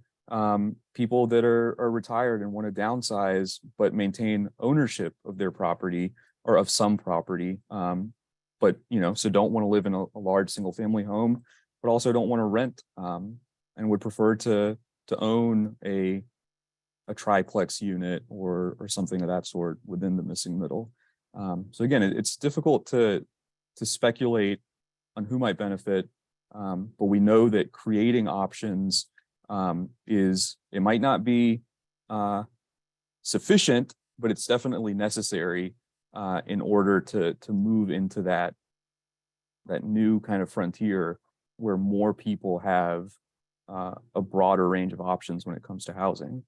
people that are retired and want to downsize but maintain ownership of their property or of some property, but, you know, so don't want to live in a large single family home, but also don't want to rent, and would prefer to own a triplex unit or something of that sort within the missing middle. So again, it's difficult to speculate on who might benefit, but we know that creating options it might not be sufficient, but it's definitely necessary in order to move into that new kind of frontier where more people have a broader range of options when it comes to housing.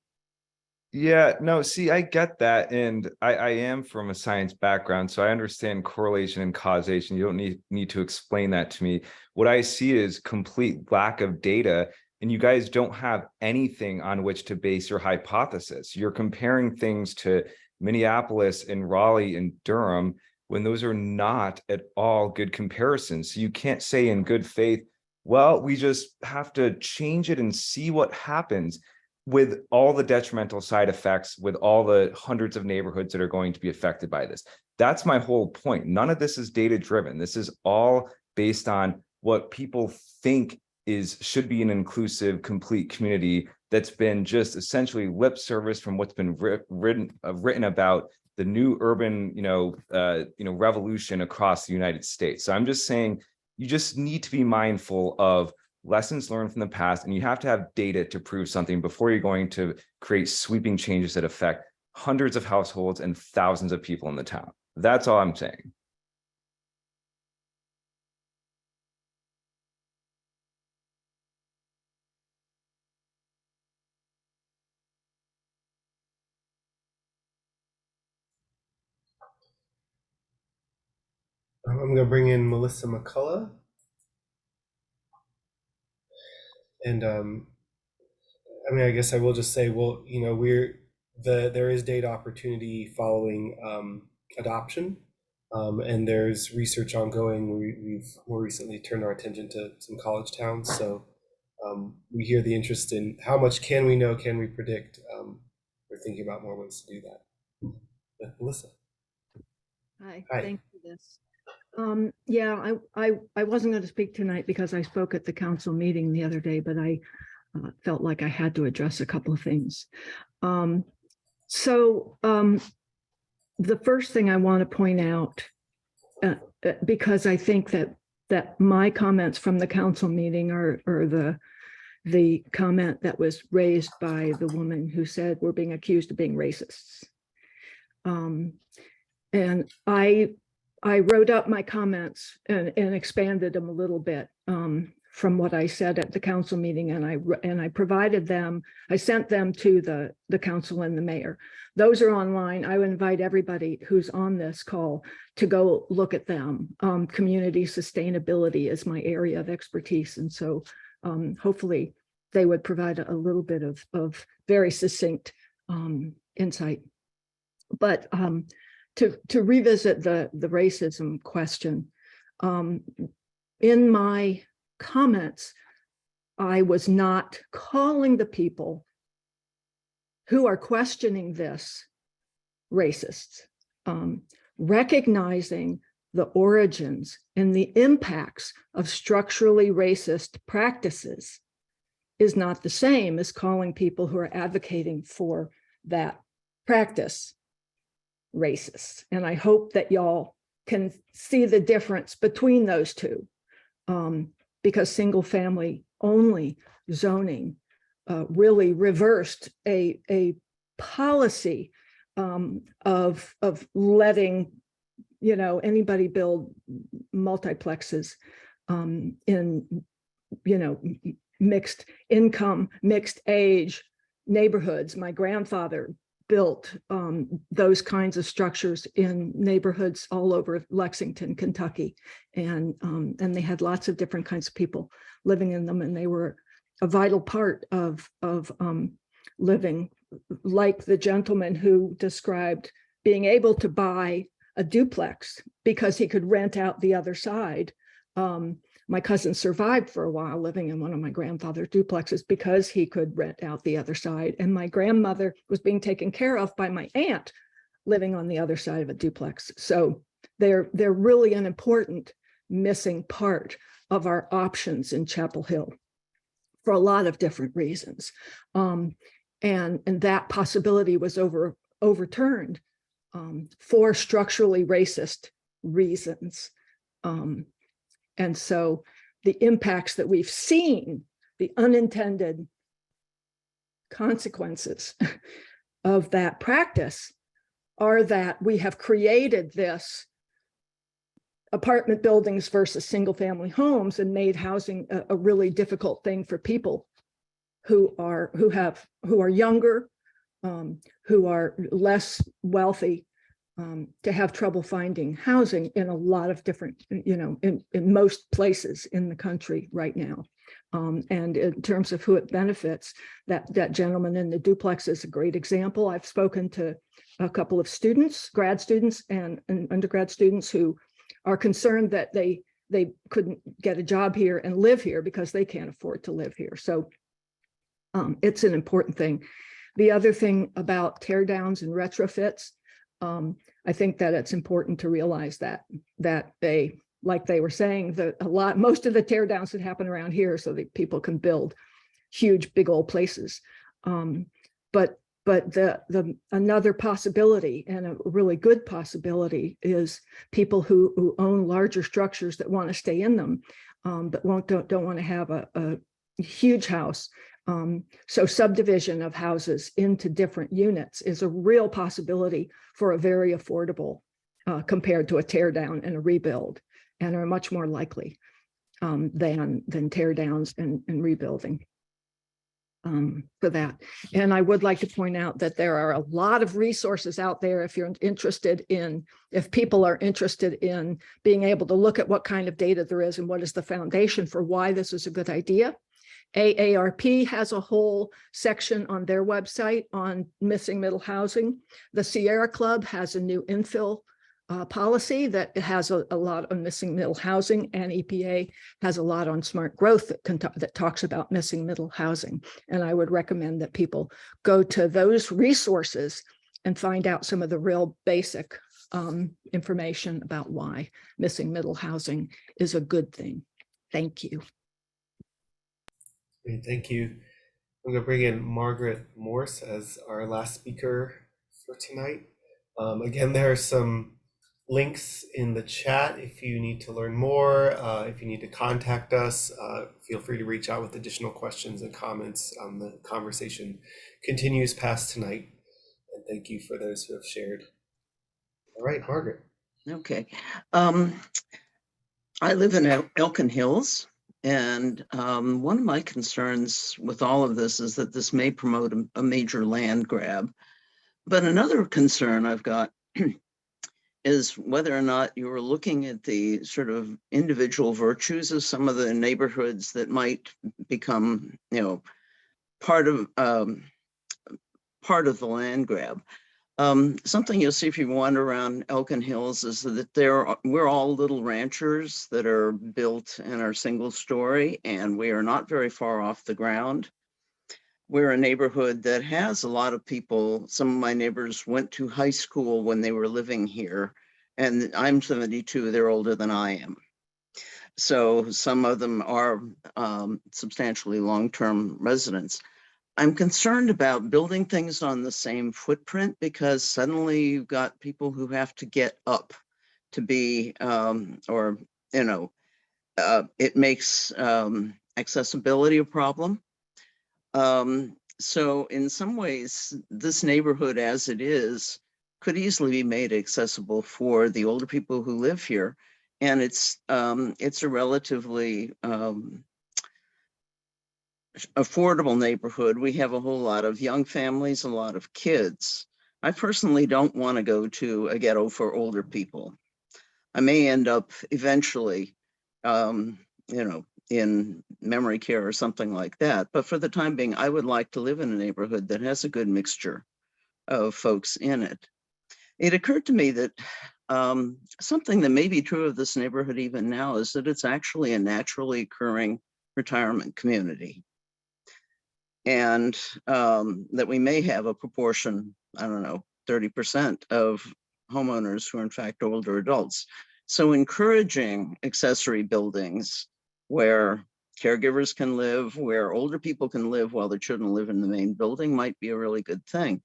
Yeah, no, see, I get that. And I am from a science background, so I understand correlation and causation. You don't need to explain that to me. What I see is complete lack of data, and you guys don't have anything on which to base your hypothesis. You're comparing things to Minneapolis and Raleigh and Durham when those are not at all good comparisons. So you can't say in good faith, well, we just have to change it and see what happens, with all the detrimental side effects, with all the hundreds of neighborhoods that are going to be affected by this. That's my whole point. None of this is data driven. This is all based on what people think should be an inclusive, complete community that's been just essentially lip service from what's been written about the new urban, revolution across the United States. So I'm just saying, you just need to be mindful of lessons learned from the past, and you have to have data to prove something before you're going to create sweeping changes that affect hundreds of households and thousands of people in the town. That's all I'm saying. I'm going to bring in Melissa McCullough. And I guess I will just say, well, there is data opportunity following adoption, and there's research ongoing. We've more recently turned our attention to some college towns, so we hear the interest in how much can we know, can we predict. We're thinking about more ways to do that. Melissa. Hi. Hi. Thank you for this. Yeah, I wasn't going to speak tonight because I spoke at the council meeting the other day, but I felt like I had to address a couple of things. So the first thing I want to point out, because I think that my comments from the council meeting are the comment that was raised by the woman who said we're being accused of being racists. And I wrote up my comments and expanded them a little bit from what I said at the council meeting, and I provided them. I sent them to the council and the mayor. Those are online. I would invite everybody who's on this call to go look at them. Community sustainability is my area of expertise, and so hopefully they would provide a little bit of very succinct insight. But to revisit the racism question, in my comments, I was not calling the people who are questioning this racists. Recognizing the origins and the impacts of structurally racist practices is not the same as calling people who are advocating for that practice racist. And I hope that y'all can see the difference between those two, because single family only zoning really reversed a policy of letting anybody build multiplexes in mixed income, mixed age neighborhoods. My grandfather built those kinds of structures in neighborhoods all over Lexington, Kentucky, and they had lots of different kinds of people living in them, and they were a vital part of living, like the gentleman who described being able to buy a duplex because he could rent out the other side. My cousin survived for a while living in one of my grandfather's duplexes because he could rent out the other side. And my grandmother was being taken care of by my aunt living on the other side of a duplex. So they're really an important missing part of our options in Chapel Hill for a lot of different reasons. And that possibility was overturned for structurally racist reasons. And so the impacts that we've seen, the unintended consequences of that practice, are that we have created this apartment buildings versus single family homes and made housing a really difficult thing for people who are younger, who are less wealthy, to have trouble finding housing in a lot of different, in most places in the country right now. And in terms of who it benefits, that gentleman in the duplex is a great example. I've spoken to a couple of students, grad students and undergrad students, who are concerned that they couldn't get a job here and live here because they can't afford to live here. So it's an important thing. The other thing about tear downs and retrofits, I think that it's important to realize that they, like they were saying, most of the tear downs that happen around here so that people can build huge, big old places. But another possibility, and a really good possibility, is people who own larger structures that want to stay in them, but don't want to have a huge house. So subdivision of houses into different units is a real possibility for a very affordable compared to a tear down and a rebuild, and are much more likely than tear downs and rebuilding for that. And I would like to point out that there are a lot of resources out there if people are interested in being able to look at what kind of data there is and what is the foundation for why this is a good idea. AARP has a whole section on their website on missing middle housing. The Sierra Club has a new infill policy that has a lot on missing middle housing, and EPA has a lot on smart growth that talks about missing middle housing. And I would recommend that people go to those resources and find out some of the real basic information about why missing middle housing is a good thing. Thank you. Great, thank you. I'm going to bring in Margaret Morse as our last speaker for tonight. Again, there are some links in the chat if you need to learn more. If you need to contact us, feel free to reach out with additional questions and comments. The conversation continues past tonight. And thank you for those who have shared. All right, Margaret. Okay. I live in Elkin Hills. And one of my concerns with all of this is that this may promote a major land grab. But another concern I've got is whether or not you were looking at the sort of individual virtues of some of the neighborhoods that might become, part of the land grab. Something you'll see if you wander around Elkin Hills is that we're all little ranchers that are built and are single story, and we are not very far off the ground. We're a neighborhood that has a lot of people. Some of my neighbors went to high school when they were living here, and I'm 72, they're older than I am. So some of them are substantially long-term residents. I'm concerned about building things on the same footprint because suddenly you've got people who have to get up to be, it makes accessibility a problem. So in some ways, this neighborhood as it is could easily be made accessible for the older people who live here. And it's a relatively affordable neighborhood. We have a whole lot of young families, a lot of kids. I personally don't want to go to a ghetto for older people. I may end up eventually, in memory care or something like that. But for the time being, I would like to live in a neighborhood that has a good mixture of folks in it. It occurred to me that something that may be true of this neighborhood even now is that it's actually a naturally occurring retirement community. And that we may have a proportion, I don't know, 30% of homeowners who are in fact older adults. So encouraging accessory buildings where caregivers can live, where older people can live while their children live in the main building might be a really good thing.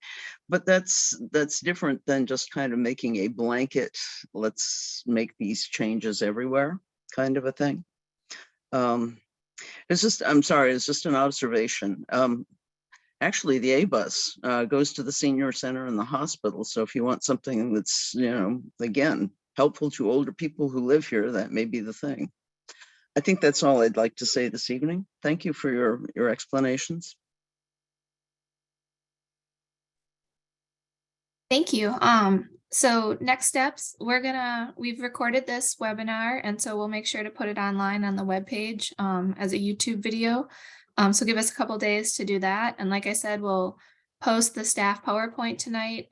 But that's different than just kind of making a blanket, let's make these changes everywhere kind of a thing. It's just an observation. Actually, the A-bus goes to the senior center and the hospital. So if you want something that's, again, helpful to older people who live here, that may be the thing. I think that's all I'd like to say this evening. Thank you for your explanations. Thank you. So next steps, we've recorded this webinar, and so we'll make sure to put it online on the webpage as a YouTube video. So give us a couple days to do that. And like I said, we'll post the staff PowerPoint tonight.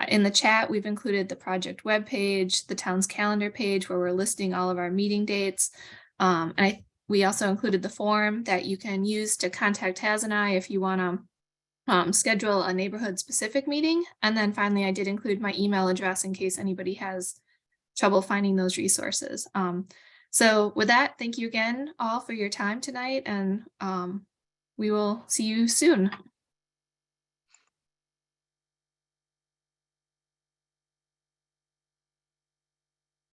In the chat, we've included the project webpage, the town's calendar page where we're listing all of our meeting dates. And we also included the form that you can use to contact Taz and I if you want to schedule a neighborhood specific meeting. And then finally, I did include my email address in case anybody has trouble finding those resources. So with that, thank you again all for your time tonight, and we will see you soon.